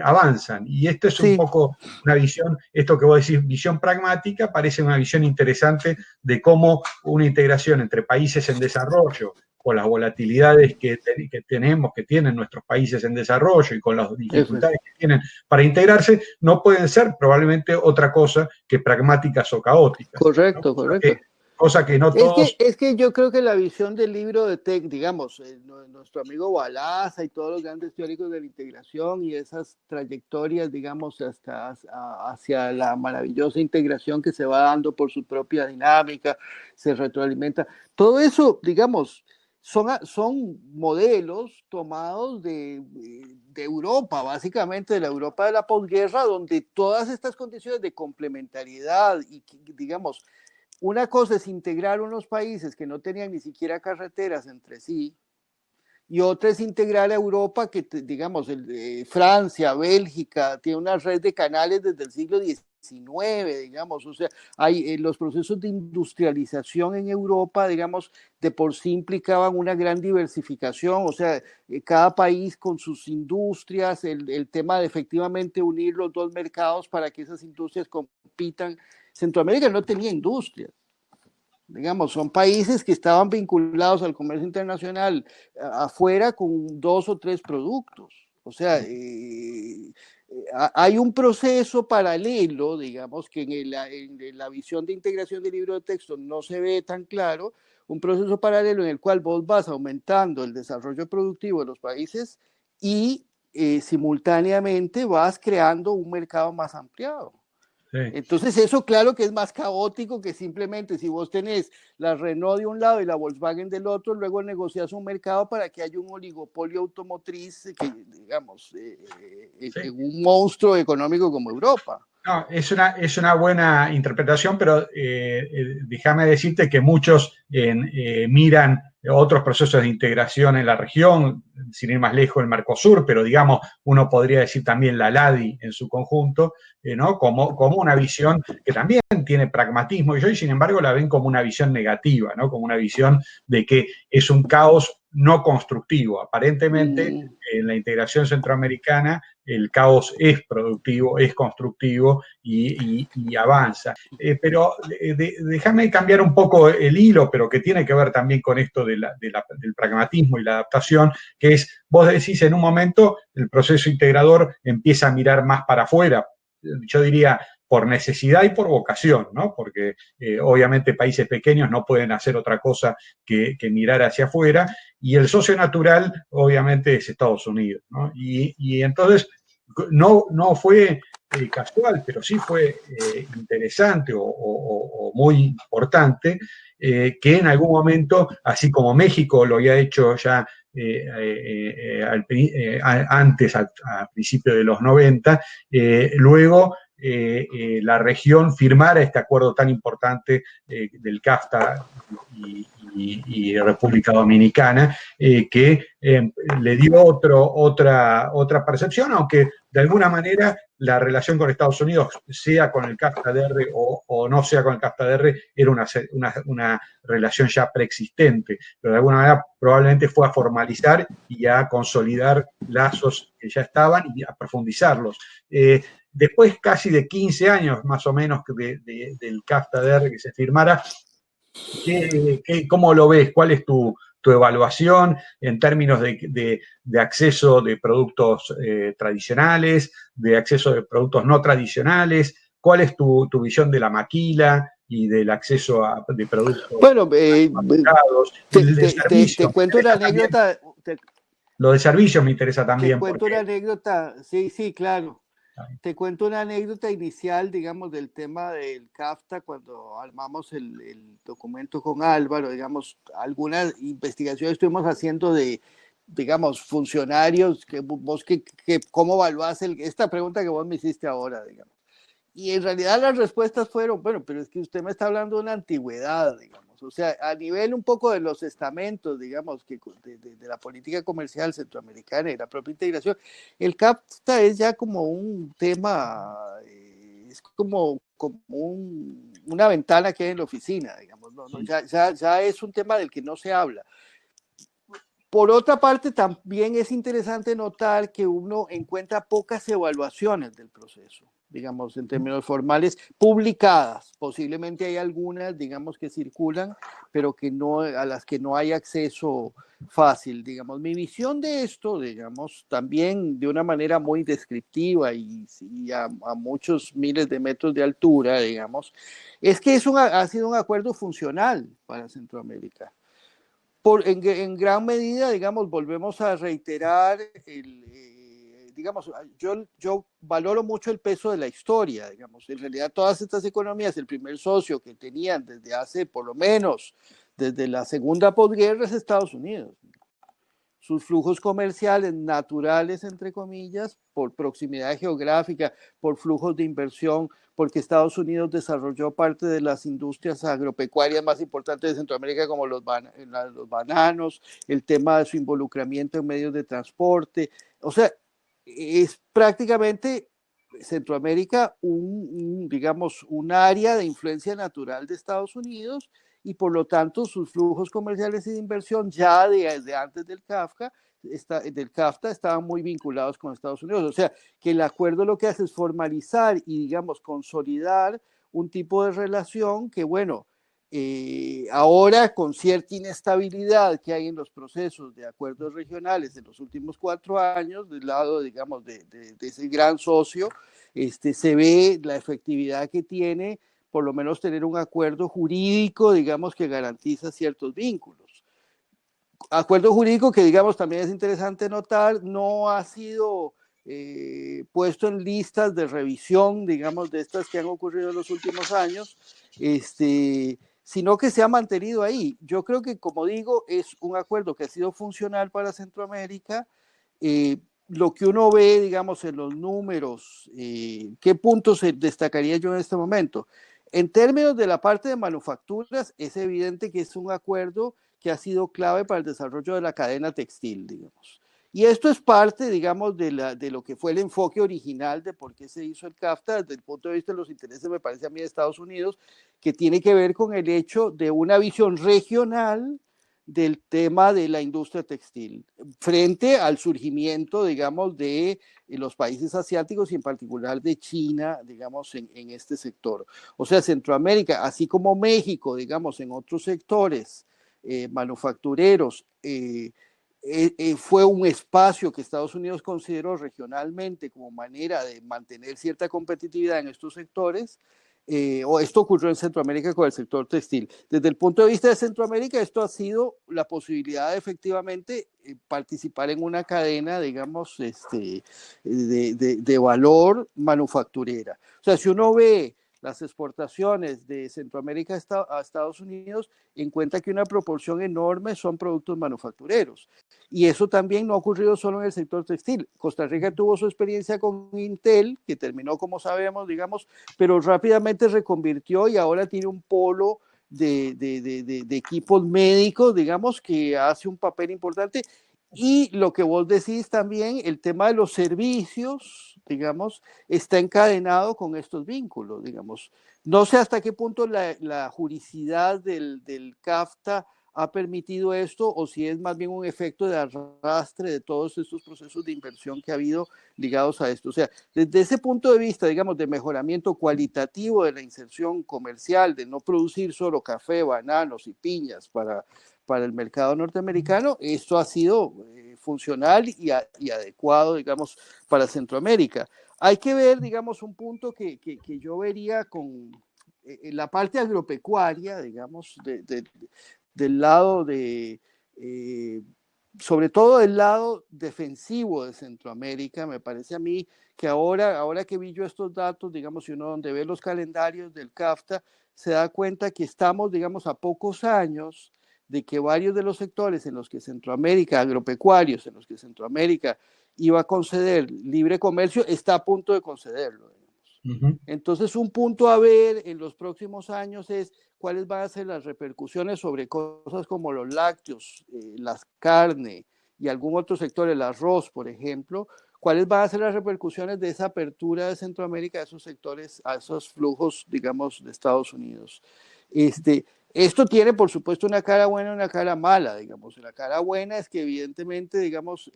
avanzan. Y esto es un poco una visión, esto que vos decís, visión pragmática, parece una visión interesante de cómo una integración entre países en desarrollo, con las volatilidades que tenemos, que tienen nuestros países en desarrollo y con las dificultades que tienen para integrarse, no pueden ser probablemente otra cosa que pragmáticas o caóticas. Correcto, ¿no? Correcto. Cosa que no todos... Es que yo creo que la visión del libro de Tech, digamos, nuestro amigo Balaza y todos los grandes teóricos de la integración y esas trayectorias, digamos, hacia la maravillosa integración que se va dando por su propia dinámica, se retroalimenta. Todo eso, digamos, son modelos tomados de Europa, básicamente de la Europa de la posguerra, donde todas estas condiciones de complementariedad y, digamos, una cosa es integrar unos países que no tenían ni siquiera carreteras entre sí, y otra es integrar a Europa, que digamos, Francia, Bélgica, tiene una red de canales desde el siglo XIX, digamos, o sea, hay los procesos de industrialización en Europa, digamos, de por sí implicaban una gran diversificación, o sea, cada país con sus industrias, el tema de efectivamente unir los dos mercados para que esas industrias compitan. Centroamérica no tenía industria, digamos, son países que estaban vinculados al comercio internacional afuera con 2 o 3 productos. O sea, hay un proceso paralelo, digamos, que en la visión de integración del libro de texto no se ve tan claro, un proceso paralelo en el cual vos vas aumentando el desarrollo productivo de los países y simultáneamente vas creando un mercado más ampliado. Sí. Entonces eso claro que es más caótico que simplemente si vos tenés la Renault de un lado y la Volkswagen del otro, luego negocias un mercado para que haya un oligopolio automotriz que, digamos, sí. Un monstruo económico como Europa. No, es una buena interpretación, pero déjame decirte que muchos miran otros procesos de integración en la región, sin ir más lejos, el Mercosur, pero digamos, uno podría decir también la LADI en su conjunto, ¿no? Como una visión que también tiene pragmatismo, y sin embargo la ven como una visión negativa, ¿no? Como una visión de que es un caos no constructivo. Aparentemente, en la integración centroamericana, el caos es productivo, es constructivo y avanza. Pero déjame cambiar un poco el hilo, pero que tiene que ver también con esto del pragmatismo y la adaptación, que es, vos decís en un momento, el proceso integrador empieza a mirar más para afuera. Yo diría, por necesidad y por vocación, ¿no? Porque obviamente países pequeños no pueden hacer otra cosa que mirar hacia afuera, y el socio natural obviamente es Estados Unidos, ¿no? Y entonces no fue casual, pero sí fue interesante o muy importante que en algún momento, así como México lo había hecho ya antes, a principios de los 90, luego la región firmara este acuerdo tan importante del CAFTA y República Dominicana, que le dio otra percepción, aunque de alguna manera la relación con Estados Unidos, sea con el CAFTA-DR o no sea con el CAFTA-DR, era una relación ya preexistente, pero de alguna manera probablemente fue a formalizar y a consolidar lazos que ya estaban y a profundizarlos. Después casi de 15 años más o menos del CAFTA-DR que se firmara, ¿cómo lo ves? ¿Cuál es tu evaluación en términos de acceso de productos tradicionales, de acceso de productos no tradicionales? ¿Cuál es tu visión de la maquila y del acceso de productos Bueno, fabricados? El de te servicios, me cuento una interesa también. anécdota. Lo de servicios me interesa Te también cuento porque... una anécdota, sí, sí, claro. Te cuento una anécdota inicial, digamos, del tema del CAFTA, cuando armamos el documento con Álvaro, digamos, algunas investigaciones estuvimos haciendo de, digamos, funcionarios, ¿cómo evaluás esta pregunta que vos me hiciste ahora, digamos? Y en realidad las respuestas fueron, bueno, pero es que usted me está hablando de una antigüedad, digamos, o sea, a nivel un poco de los estamentos, digamos, que de la política comercial centroamericana y la propia integración, el CAFTA es ya como un tema, es como una ventana que hay en la oficina, digamos, ya es un tema del que no se habla. Por otra parte, también es interesante notar que uno encuentra pocas evaluaciones del proceso, digamos, en términos formales, publicadas. Posiblemente hay algunas, digamos, que circulan, pero que no, a las que no hay acceso fácil, digamos. Mi visión de esto, digamos, también de una manera muy descriptiva y a muchos miles de metros de altura, digamos, es que ha sido un acuerdo funcional para Centroamérica. En gran medida, digamos, volvemos a reiterar, digamos, yo valoro mucho el peso de la historia, digamos, en realidad todas estas economías, el primer socio que tenían desde hace, por lo menos, desde la segunda posguerra es Estados Unidos. Sus flujos comerciales naturales, entre comillas, por proximidad geográfica, por flujos de inversión, porque Estados Unidos desarrolló parte de las industrias agropecuarias más importantes de Centroamérica, como los bananos, el tema de su involucramiento en medios de transporte. O sea, es prácticamente Centroamérica digamos, un área de influencia natural de Estados Unidos, y por lo tanto sus flujos comerciales y de inversión ya desde antes del CAFTA estaban muy vinculados con Estados Unidos. O sea, que el acuerdo lo que hace es formalizar y, digamos, consolidar un tipo de relación que, bueno, ahora con cierta inestabilidad que hay en los procesos de acuerdos regionales en los últimos 4 años, del lado, digamos, de ese gran socio, se ve la efectividad que tiene por lo menos tener un acuerdo jurídico, digamos, que garantiza ciertos vínculos. Acuerdo jurídico que, digamos, también es interesante notar, no ha sido puesto en listas de revisión, digamos, de estas que han ocurrido en los últimos años, sino que se ha mantenido ahí. Yo creo que, como digo, es un acuerdo que ha sido funcional para Centroamérica, lo que uno ve, digamos, en los números, ¿qué puntos destacaría yo en este momento? En términos de la parte de manufacturas, es evidente que es un acuerdo que ha sido clave para el desarrollo de la cadena textil, digamos. Y esto es parte, digamos, de lo que fue el enfoque original de por qué se hizo el CAFTA desde el punto de vista de los intereses, me parece a mí, de Estados Unidos, que tiene que ver con el hecho de una visión regional del tema de la industria textil, frente al surgimiento, digamos, de los países asiáticos y en particular de China, digamos, en este sector. O sea, Centroamérica, así como México, digamos, en otros sectores manufactureros, fue un espacio que Estados Unidos consideró regionalmente como manera de mantener cierta competitividad en estos sectores. O esto ocurrió en Centroamérica con el sector textil. Desde el punto de vista de Centroamérica, esto ha sido la posibilidad de efectivamente participar en una cadena, digamos, de valor manufacturera. O sea, si uno ve las exportaciones de Centroamérica a Estados Unidos, encuentra que una proporción enorme son productos manufactureros. Y eso también no ha ocurrido solo en el sector textil. Costa Rica tuvo su experiencia con Intel, que terminó, como sabemos, digamos, pero rápidamente reconvirtió y ahora tiene un polo de equipos médicos, digamos, que hace un papel importante. Y lo que vos decís también, el tema de los servicios, digamos, está encadenado con estos vínculos, digamos. No sé hasta qué punto la juridicidad del CAFTA ha permitido esto o si es más bien un efecto de arrastre de todos estos procesos de inversión que ha habido ligados a esto. O sea, desde ese punto de vista, digamos, de mejoramiento cualitativo de la inserción comercial, de no producir solo café, bananos y piñas para el mercado norteamericano, esto ha sido funcional y adecuado, digamos, para Centroamérica. Hay que ver, digamos, un punto que yo vería con la parte agropecuaria, digamos, del lado sobre todo del lado defensivo de Centroamérica. Me parece a mí que ahora que vi yo estos datos, digamos, si uno donde ve los calendarios del CAFTA, se da cuenta que estamos, digamos, a pocos años de que varios de los sectores en los que Centroamérica, agropecuarios, en los que Centroamérica iba a conceder libre comercio, está a punto de concederlo. Entonces, un punto a ver en los próximos años es cuáles van a ser las repercusiones sobre cosas como los lácteos, las carnes y algún otro sector, el arroz, por ejemplo, cuáles van a ser las repercusiones de esa apertura de Centroamérica a esos sectores, a esos flujos, digamos, de Estados Unidos. Esto tiene, por supuesto, una cara buena y una cara mala, digamos. La cara buena es que evidentemente, digamos,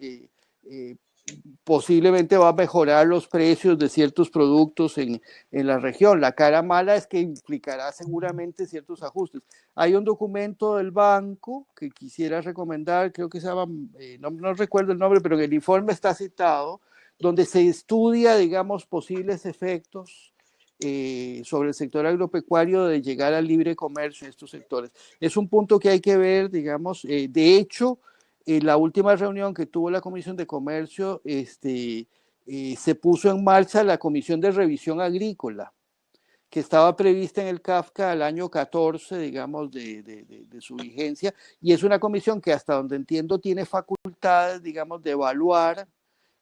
posiblemente va a mejorar los precios de ciertos productos en la región. La cara mala es que implicará seguramente ciertos ajustes. Hay un documento del banco que quisiera recomendar, creo que se llama, no recuerdo el nombre, pero en el informe está citado, donde se estudia, digamos, posibles efectos sobre el sector agropecuario de llegar al libre comercio en estos sectores. Es un punto que hay que ver, digamos, de hecho, la última reunión que tuvo la Comisión de Comercio, se puso en marcha la Comisión de Revisión Agrícola, que estaba prevista en el CAFCA al año 14, digamos, de su vigencia, y es una comisión que hasta donde entiendo tiene facultades, digamos, de evaluar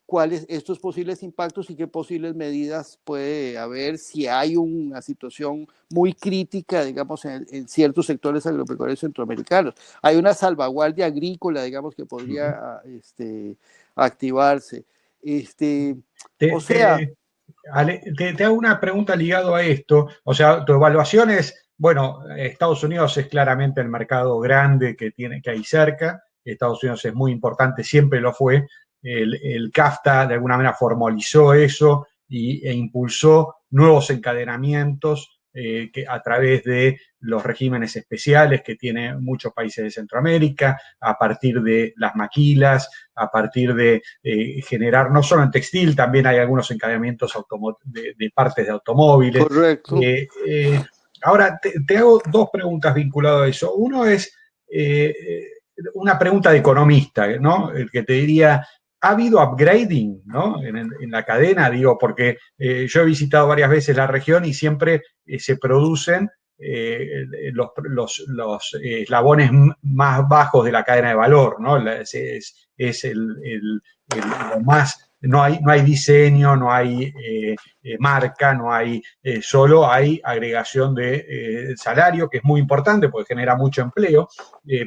cuáles estos posibles impactos y qué posibles medidas puede haber si hay una situación muy crítica, digamos, en ciertos sectores agropecuarios centroamericanos. Hay una salvaguardia agrícola, digamos, que podría activarse. O sea... Te hago una pregunta ligado a esto. O sea, tu evaluación es, bueno, Estados Unidos es claramente el mercado grande que hay cerca. Estados Unidos es muy importante, siempre lo fue. El CAFTA de alguna manera formalizó eso e impulsó nuevos encadenamientos a través de los regímenes especiales que tienen muchos países de Centroamérica, a partir de las maquilas, a partir de generar, no solo en textil, también hay algunos encadenamientos de partes de automóviles. Correcto. Ahora, te hago dos preguntas vinculadas a eso. Uno es una pregunta de economista, ¿no? El que te diría, ¿ha habido upgrading, ¿no? en la cadena? Digo, porque yo he visitado varias veces la región y siempre se producen los eslabones más bajos de la cadena de valor, ¿no? Es lo más, no hay diseño, no hay marca, no hay, solo hay agregación de salario, que es muy importante porque genera mucho empleo,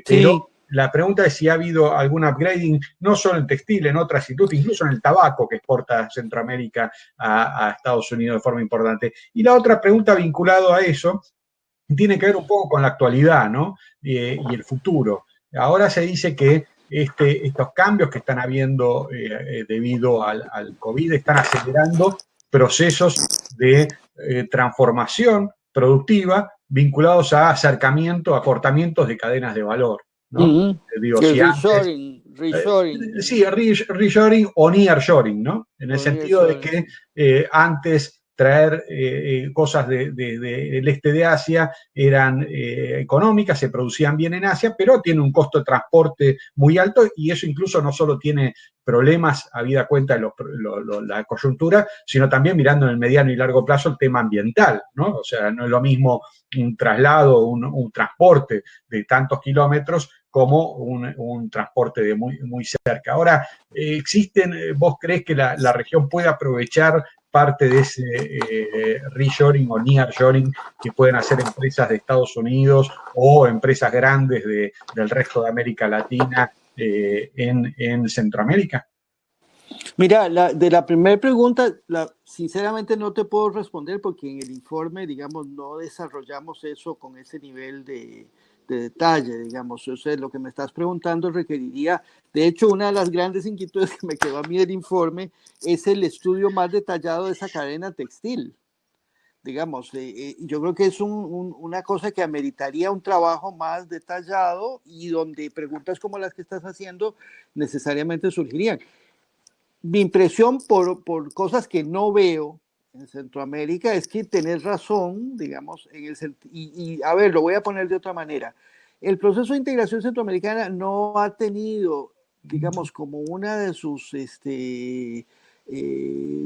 pero Sí. la pregunta es si ha habido algún upgrading, no solo en textil, en otras industrias, incluso en el tabaco que exporta Centroamérica a Estados Unidos de forma importante. Y la otra pregunta vinculada a eso tiene que ver un poco con la actualidad, ¿no? Y el futuro. Ahora se dice que estos cambios que están habiendo debido al COVID están acelerando procesos de transformación productiva vinculados a acercamiento, acortamientos de cadenas de valor, ¿no? Digo, El si antes reshoring. sí, reshoring o nearshoring, ¿no? En el O sentido de nearshoring, que sí. antes traer cosas del este de Asia eran económicas, se producían bien en Asia, pero tiene un costo de transporte muy alto y eso incluso no solo tiene problemas habida cuenta de la coyuntura, sino también mirando en el mediano y largo plazo el tema ambiental, ¿no? O sea, no es lo mismo un traslado, un transporte de tantos kilómetros como un transporte de muy cerca. Ahora, ¿vos crees que la región puede aprovechar parte de ese reshoring o nearshoring que pueden hacer empresas de Estados Unidos o empresas grandes del resto de América Latina en Centroamérica? Mira, de la primera pregunta, sinceramente no te puedo responder porque en el informe, digamos, no desarrollamos eso con ese nivel de detalle, digamos. O sea, lo que me estás preguntando requeriría, de hecho, una de las grandes inquietudes que me quedó a mí del informe es el estudio más detallado de esa cadena textil. Digamos, yo creo que es una cosa que ameritaría un trabajo más detallado y donde preguntas como las que estás haciendo necesariamente surgirían. Mi impresión por cosas que no veo en Centroamérica es que tenés razón, digamos, y a ver, lo voy a poner de otra manera. El proceso de integración centroamericana no ha tenido, digamos, como una de sus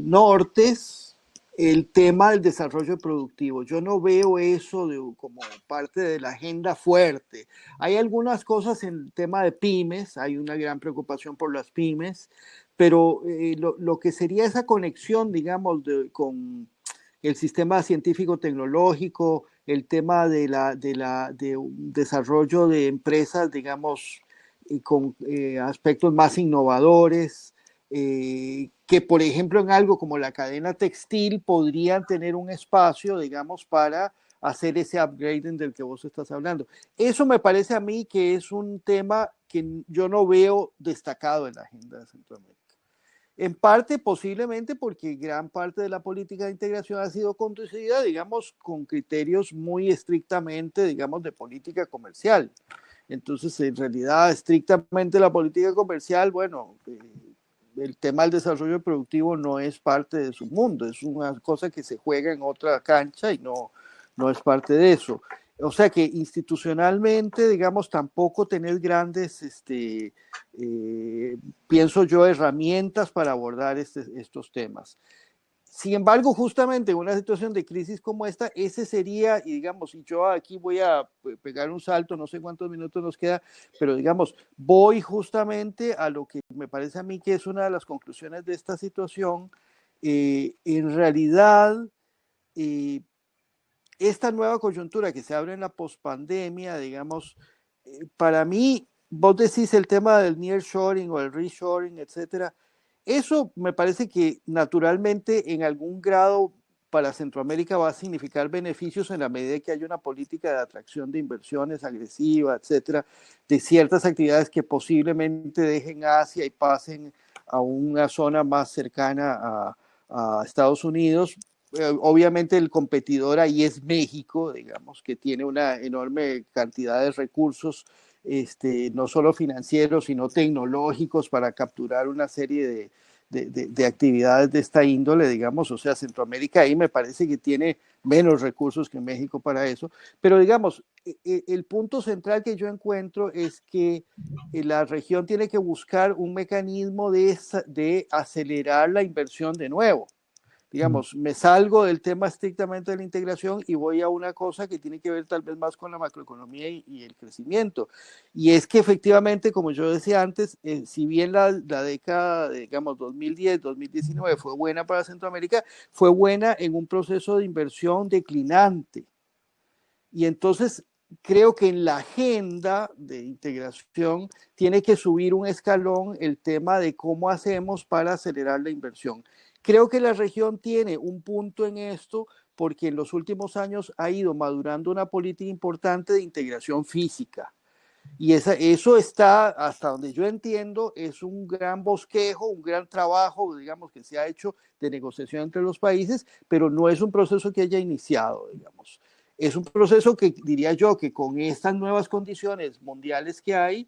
nortes el tema del desarrollo productivo. Yo no veo eso como parte de la agenda fuerte. Hay algunas cosas en el tema de pymes, hay una gran preocupación por las pymes, pero lo que sería esa conexión, digamos, con el sistema científico-tecnológico, el tema de un desarrollo de empresas, digamos, con aspectos más innovadores, que por ejemplo en algo como la cadena textil podrían tener un espacio, digamos, para hacer ese upgrading del que vos estás hablando. Eso me parece a mí que es un tema que yo no veo destacado en la agenda de Centroamérica. En parte, posiblemente, porque gran parte de la política de integración ha sido conducida, digamos, con criterios muy estrictamente, digamos, de política comercial. Entonces, en realidad, estrictamente la política comercial, bueno, el tema del desarrollo productivo no es parte de su mundo, es una cosa que se juega en otra cancha y no es parte de eso. O sea que institucionalmente, digamos, tampoco tener grandes, pienso yo, herramientas para abordar estos temas. Sin embargo, justamente en una situación de crisis como esta, ese sería, y digamos, y yo aquí voy a pegar un salto, no sé cuántos minutos nos queda, pero digamos, voy justamente a lo que me parece a mí que es una de las conclusiones de esta situación. En realidad, eh, esta nueva coyuntura que se abre en la pospandemia, digamos, para mí, vos decís el tema del nearshoring o el reshoring, etcétera, eso me parece que naturalmente en algún grado para Centroamérica va a significar beneficios en la medida que haya una política de atracción de inversiones agresiva, etcétera, de ciertas actividades que posiblemente dejen Asia y pasen a una zona más cercana a Estados Unidos. Obviamente el competidor ahí es México, digamos, que tiene una enorme cantidad de recursos, no solo financieros, sino tecnológicos para capturar una serie de actividades de esta índole, digamos. O sea, Centroamérica ahí me parece que tiene menos recursos que México para eso, pero digamos, el punto central que yo encuentro es que la región tiene que buscar un mecanismo de acelerar la inversión de nuevo. Digamos, me salgo del tema estrictamente de la integración y voy a una cosa que tiene que ver tal vez más con la macroeconomía y el crecimiento. Y es que efectivamente, como yo decía antes, si bien la década, digamos, 2010, 2019 fue buena para Centroamérica, fue buena en un proceso de inversión declinante. Y entonces creo que en la agenda de integración tiene que subir un escalón el tema de cómo hacemos para acelerar la inversión. Creo que la región tiene un punto en esto porque en los últimos años ha ido madurando una política importante de integración física. Y eso está, hasta donde yo entiendo, es un gran bosquejo, un gran trabajo, digamos, que se ha hecho de negociación entre los países, pero no es un proceso que haya iniciado, digamos. Es un proceso que, diría yo, que con estas nuevas condiciones mundiales que hay,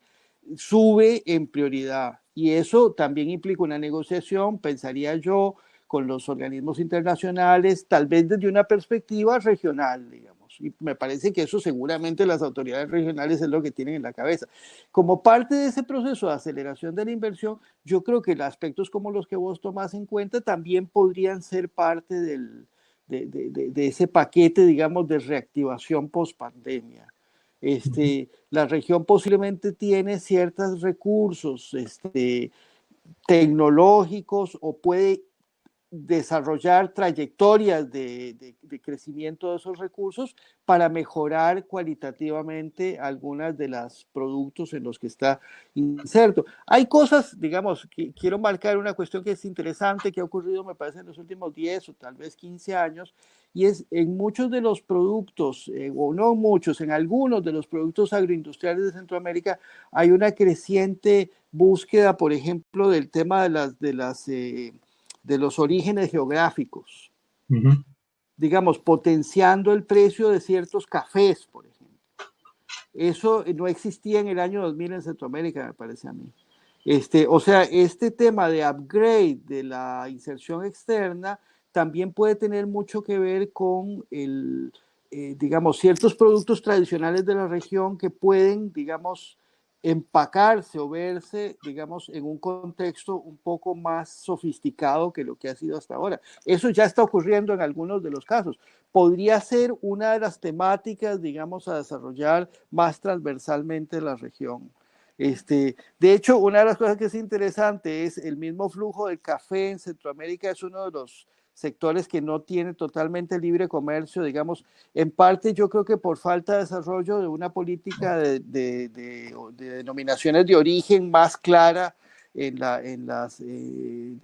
sube en prioridad. Y eso también implica una negociación, pensaría yo, con los organismos internacionales, tal vez desde una perspectiva regional, digamos. Y me parece que eso seguramente las autoridades regionales es lo que tienen en la cabeza. Como parte de ese proceso de aceleración de la inversión, yo creo que aspectos como los que vos tomás en cuenta también podrían ser parte de ese paquete, digamos, de reactivación post-pandemia. La región posiblemente tiene ciertos recursos tecnológicos o puede desarrollar trayectorias de crecimiento de esos recursos para mejorar cualitativamente algunas de los productos en los que está inserto. Hay cosas, digamos, que quiero marcar una cuestión que es interesante, que ha ocurrido, me parece, en los últimos 10 o tal vez 15 años, y es en muchos de los productos, o no muchos, en algunos de los productos agroindustriales de Centroamérica, hay una creciente búsqueda, por ejemplo, del tema de los orígenes geográficos, digamos, potenciando el precio de ciertos cafés, por ejemplo. Eso no existía en el año 2000 en Centroamérica, me parece a mí. O sea, este tema de upgrade de la inserción externa también puede tener mucho que ver con digamos, ciertos productos tradicionales de la región que pueden, digamos, empacarse o verse, digamos, en un contexto un poco más sofisticado que lo que ha sido hasta ahora. Eso ya está ocurriendo en algunos de los casos. Podría ser una de las temáticas, digamos, a desarrollar más transversalmente en la región. De hecho, una de las cosas que es interesante es el mismo flujo del café en Centroamérica, es uno de los sectores que no tiene totalmente libre comercio, digamos, en parte yo creo que por falta de desarrollo de una política de denominaciones de origen más clara en las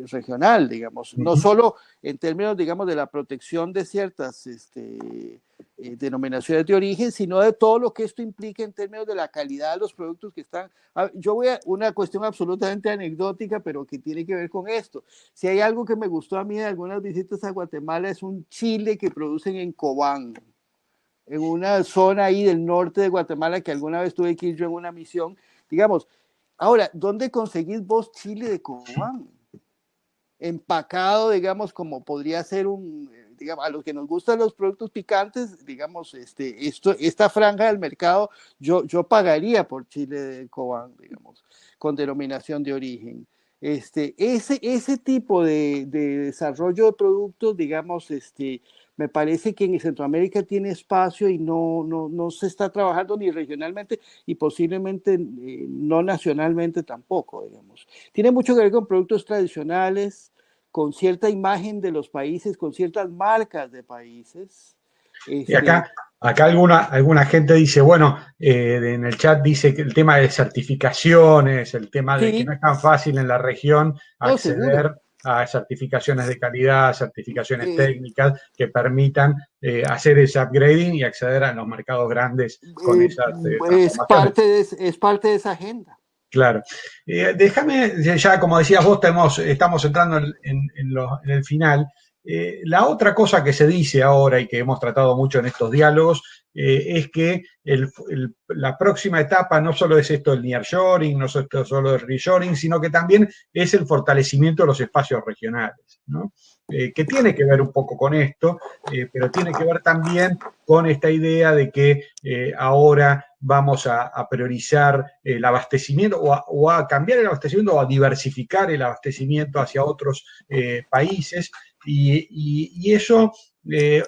regional, digamos, no solo en términos, digamos, de la protección de ciertas denominaciones de origen, sino de todo lo que esto implica en términos de la calidad de los productos que están. Yo voy a una cuestión absolutamente anecdótica, pero que tiene que ver con esto. Si hay algo que me gustó a mí de algunas visitas a Guatemala, es un chile que producen en Cobán, en una zona ahí del norte de Guatemala que alguna vez tuve que ir yo en una misión. Digamos, ahora, ¿dónde conseguís vos chile de Cobán? Empacado, digamos, como podría ser digamos, a los que nos gustan los productos picantes, digamos, esta franja del mercado, yo pagaría por chile de Cobán, digamos, con denominación de origen. Ese tipo de desarrollo de productos, digamos, me parece que en Centroamérica tiene espacio y no se está trabajando ni regionalmente y posiblemente no nacionalmente tampoco, digamos. Tiene mucho que ver con productos tradicionales, con cierta imagen de los países, con ciertas marcas de países. Y acá alguna gente dice, bueno, en el chat dice que el tema de certificaciones, el tema de que no es tan fácil en la región acceder a certificaciones de calidad, certificaciones técnicas que permitan hacer ese upgrading y acceder a los mercados grandes con esas transformaciones. Es parte de esa agenda. Claro. Déjame, ya como decías vos, estamos entrando en el final. La otra cosa que se dice ahora y que hemos tratado mucho en estos diálogos es que la próxima etapa no solo es esto del nearshoring, no solo del reshoring, sino que también es el fortalecimiento de los espacios regionales, ¿no? Que tiene que ver un poco con esto, pero tiene que ver también con esta idea de que ahora vamos a priorizar el abastecimiento o a cambiar el abastecimiento o a diversificar el abastecimiento hacia otros países. y eso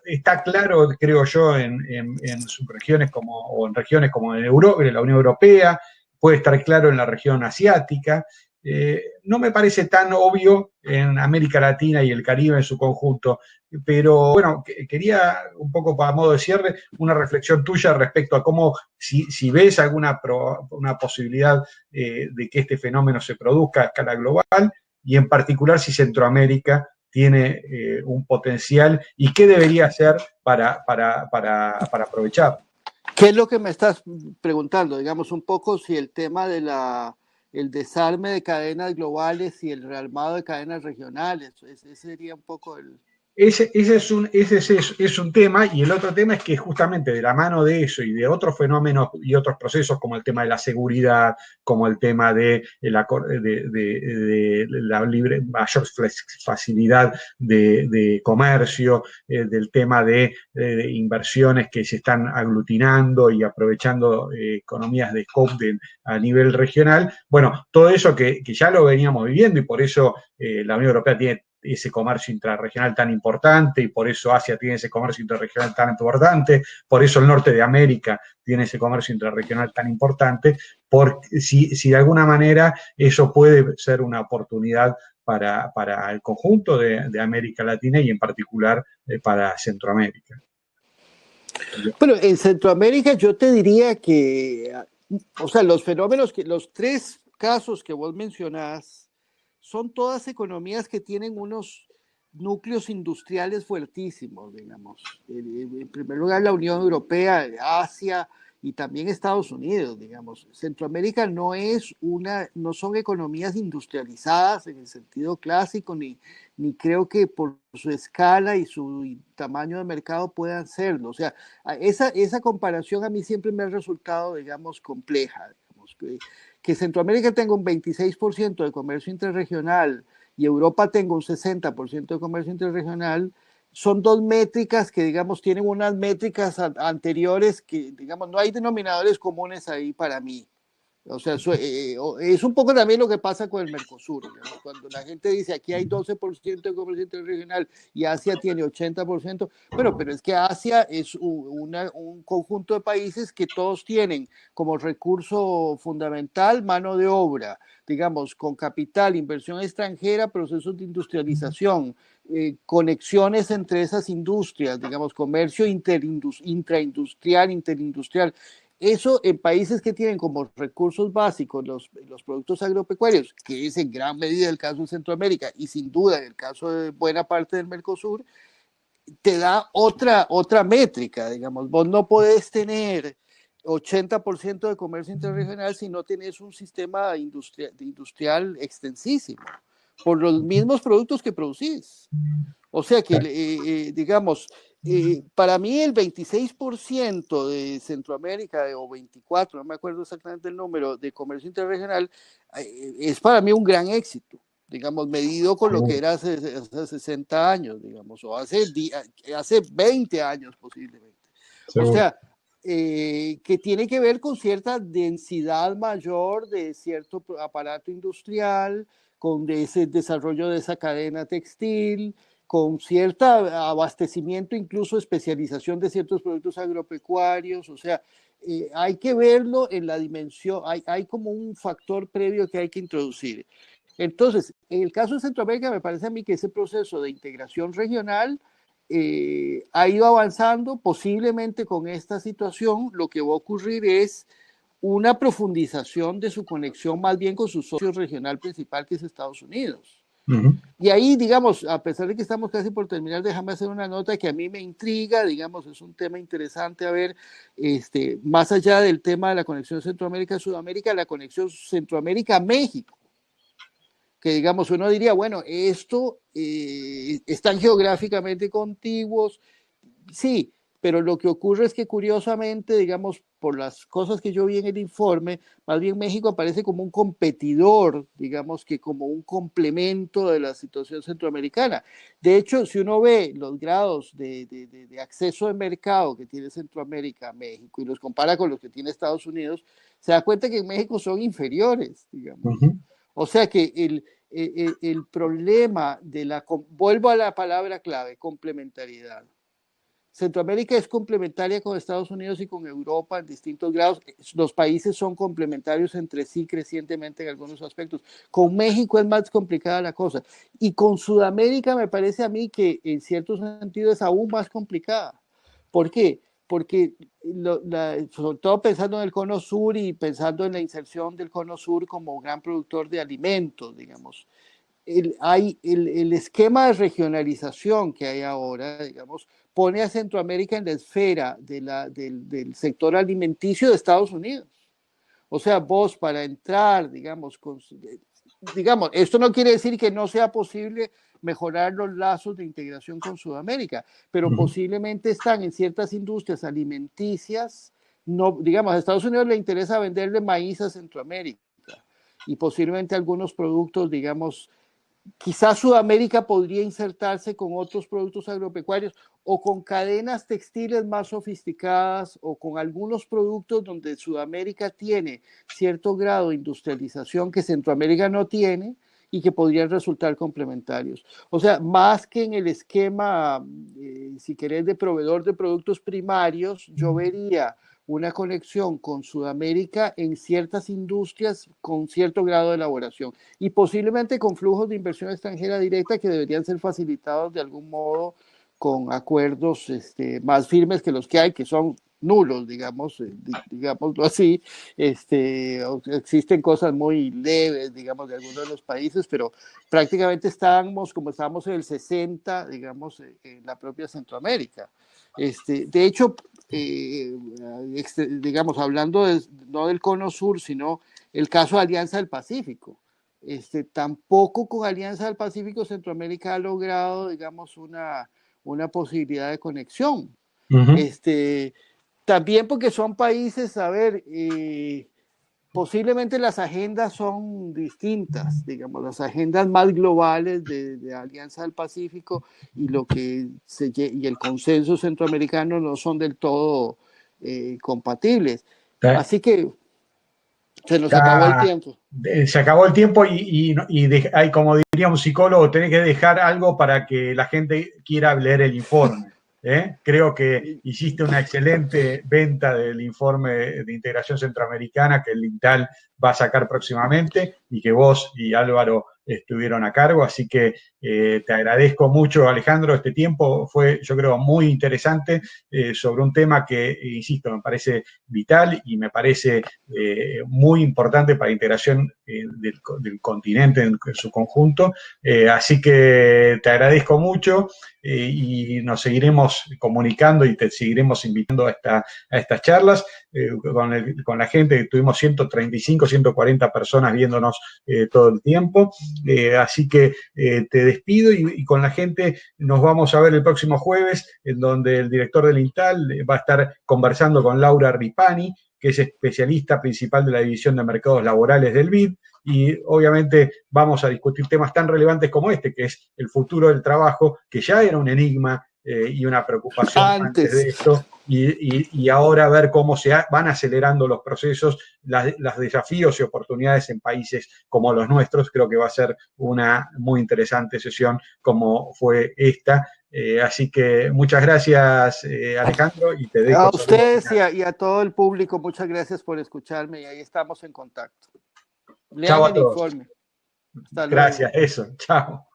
está claro, creo yo, en subregiones o en regiones como en Europa, en la Unión Europea, puede estar claro en la región asiática. No me parece tan obvio en América Latina y el Caribe en su conjunto, pero bueno, quería un poco para modo de cierre una reflexión tuya respecto a cómo, si ves una posibilidad de que este fenómeno se produzca a escala global y en particular si Centroamérica tiene un potencial y qué debería hacer para aprovechar. ¿Qué es lo que me estás preguntando? Digamos un poco si el tema de el desarme de cadenas globales y el rearmado de cadenas regionales, ese sería un poco el... Ese es un tema, y el otro tema es que justamente de la mano de eso y de otros fenómenos y otros procesos como el tema de la seguridad, como el tema de la mayor facilidad de comercio, del tema de inversiones que se están aglutinando y aprovechando economías de scope a nivel regional, bueno, todo eso que ya lo veníamos viviendo y por eso la Unión Europea tiene ese comercio intrarregional tan importante y por eso Asia tiene ese comercio intrarregional tan importante, por eso el norte de América tiene ese comercio intrarregional tan importante, porque si de alguna manera eso puede ser una oportunidad para el conjunto de América Latina y en particular para Centroamérica. Bueno, en Centroamérica yo te diría que, o sea, los fenómenos, los tres casos que vos mencionás, son todas economías que tienen unos núcleos industriales fuertísimos, digamos. En primer lugar, la Unión Europea, Asia y también Estados Unidos, digamos. Centroamérica no son economías industrializadas en el sentido clásico, ni creo que por su escala y su tamaño de mercado puedan serlo. O sea, esa comparación a mí siempre me ha resultado, digamos, compleja. Digamos, que Centroamérica tenga un 26% de comercio interregional y Europa tenga un 60% de comercio interregional, son dos métricas que, digamos, tienen unas métricas anteriores que, digamos, no hay denominadores comunes ahí para mí. O sea, es un poco también lo que pasa con el Mercosur, digamos, cuando la gente dice aquí hay 12% de comercio interregional y Asia tiene 80%, bueno, pero es que Asia es un conjunto de países que todos tienen como recurso fundamental mano de obra, digamos, con capital, inversión extranjera, procesos de industrialización, conexiones entre esas industrias, digamos, comercio intraindustrial, interindustrial. Eso en países que tienen como recursos básicos los productos agropecuarios, que es en gran medida el caso de Centroamérica y sin duda el caso de buena parte del Mercosur, te da otra métrica, digamos. Vos no podés tener 80% de comercio interregional si no tenés un sistema industrial extensísimo, por los mismos productos que producís. O sea que, digamos, para mí el 26% de Centroamérica, o 24, no me acuerdo exactamente el número, de comercio interregional, es para mí un gran éxito, digamos, medido con lo que era hace 60 años, digamos, o hace 20 años posiblemente. O sea, que tiene que ver con cierta densidad mayor de cierto aparato industrial, con ese desarrollo de esa cadena textil, con cierto abastecimiento, incluso especialización de ciertos productos agropecuarios. O sea, hay que verlo en la dimensión, hay como un factor previo que hay que introducir. Entonces, en el caso de Centroamérica, me parece a mí que ese proceso de integración regional ha ido avanzando. Posiblemente con esta situación lo que va a ocurrir es una profundización de su conexión más bien con su socio regional principal, que es Estados Unidos. Y ahí, digamos, a pesar de que estamos casi por terminar, déjame hacer una nota que a mí me intriga, digamos, es un tema interesante a ver, más allá del tema de la conexión Centroamérica-Sudamérica, la conexión Centroamérica-México, que digamos, uno diría, bueno, esto están geográficamente contiguos, sí, pero lo que ocurre es que curiosamente, digamos, por las cosas que yo vi en el informe, más bien México aparece como un competidor, digamos que como un complemento de la situación centroamericana. De hecho, si uno ve los grados de acceso de mercado que tiene Centroamérica, México, y los compara con los que tiene Estados Unidos, se da cuenta que en México son inferiores, digamos. O sea que el problema vuelvo a la palabra clave, complementariedad. Centroamérica es complementaria con Estados Unidos y con Europa en distintos grados. Los países son complementarios entre sí crecientemente en algunos aspectos. Con México es más complicada la cosa. Y con Sudamérica me parece a mí que en cierto sentido es aún más complicada. ¿Por qué? Porque sobre todo pensando en el Cono Sur y pensando en la inserción del Cono Sur como gran productor de alimentos, digamos, el esquema de regionalización que hay ahora, digamos, pone a Centroamérica en la esfera del sector alimenticio de Estados Unidos. O sea, vos para entrar, digamos, esto no quiere decir que no sea posible mejorar los lazos de integración con Sudamérica, pero posiblemente están en ciertas industrias alimenticias, no, digamos, a Estados Unidos le interesa venderle maíz a Centroamérica y posiblemente algunos productos, digamos, quizás Sudamérica podría insertarse con otros productos agropecuarios o con cadenas textiles más sofisticadas o con algunos productos donde Sudamérica tiene cierto grado de industrialización que Centroamérica no tiene y que podrían resultar complementarios. O sea, más que en el esquema, si querés, de proveedor de productos primarios, yo vería una conexión con Sudamérica en ciertas industrias con cierto grado de elaboración y posiblemente con flujos de inversión extranjera directa que deberían ser facilitados de algún modo con acuerdos más firmes que los que hay, que son nulos, digamos, digámoslo así. Existen cosas muy leves, digamos, de algunos de los países, pero prácticamente estábamos como estábamos en el 60, digamos, en la propia Centroamérica. De hecho, digamos, hablando no del Cono Sur, sino el caso de Alianza del Pacífico. Tampoco con Alianza del Pacífico Centroamérica ha logrado, digamos, una posibilidad de conexión. También porque son países, a ver, posiblemente las agendas son distintas, digamos, las agendas más globales de Alianza del Pacífico y y el consenso centroamericano no son del todo compatibles. Así que se nos acabó el tiempo. Se acabó el tiempo hay, como diría un psicólogo, tenés que dejar algo para que la gente quiera leer el informe. Creo que hiciste una excelente venta del informe de integración centroamericana que el INTAL va a sacar próximamente y que vos y Álvaro estuvieron a cargo, así que te agradezco mucho, Alejandro. Este tiempo fue, yo creo, muy interesante sobre un tema que, insisto, me parece vital y me parece muy importante para la integración del continente en su conjunto, así que te agradezco mucho y nos seguiremos comunicando y te seguiremos invitando a estas charlas con la gente. Tuvimos 135, 140 personas viéndonos todo el tiempo, así que te despido y con la gente nos vamos a ver el próximo jueves, en donde el director del INTAL va a estar conversando con Laura Ripani, que es especialista principal de la División de Mercados Laborales del BID, y obviamente vamos a discutir temas tan relevantes como este, que es el futuro del trabajo, que ya era un enigma y una preocupación antes de esto, y ahora ver cómo van acelerando los procesos, los desafíos y oportunidades en países como los nuestros. Creo que va a ser una muy interesante sesión como fue esta. Así que muchas gracias, Alejandro, y te dejo. A ustedes y a todo el público, muchas gracias por escucharme y ahí estamos en contacto. Lean el informe. Hasta luego. Gracias, eso. Chao.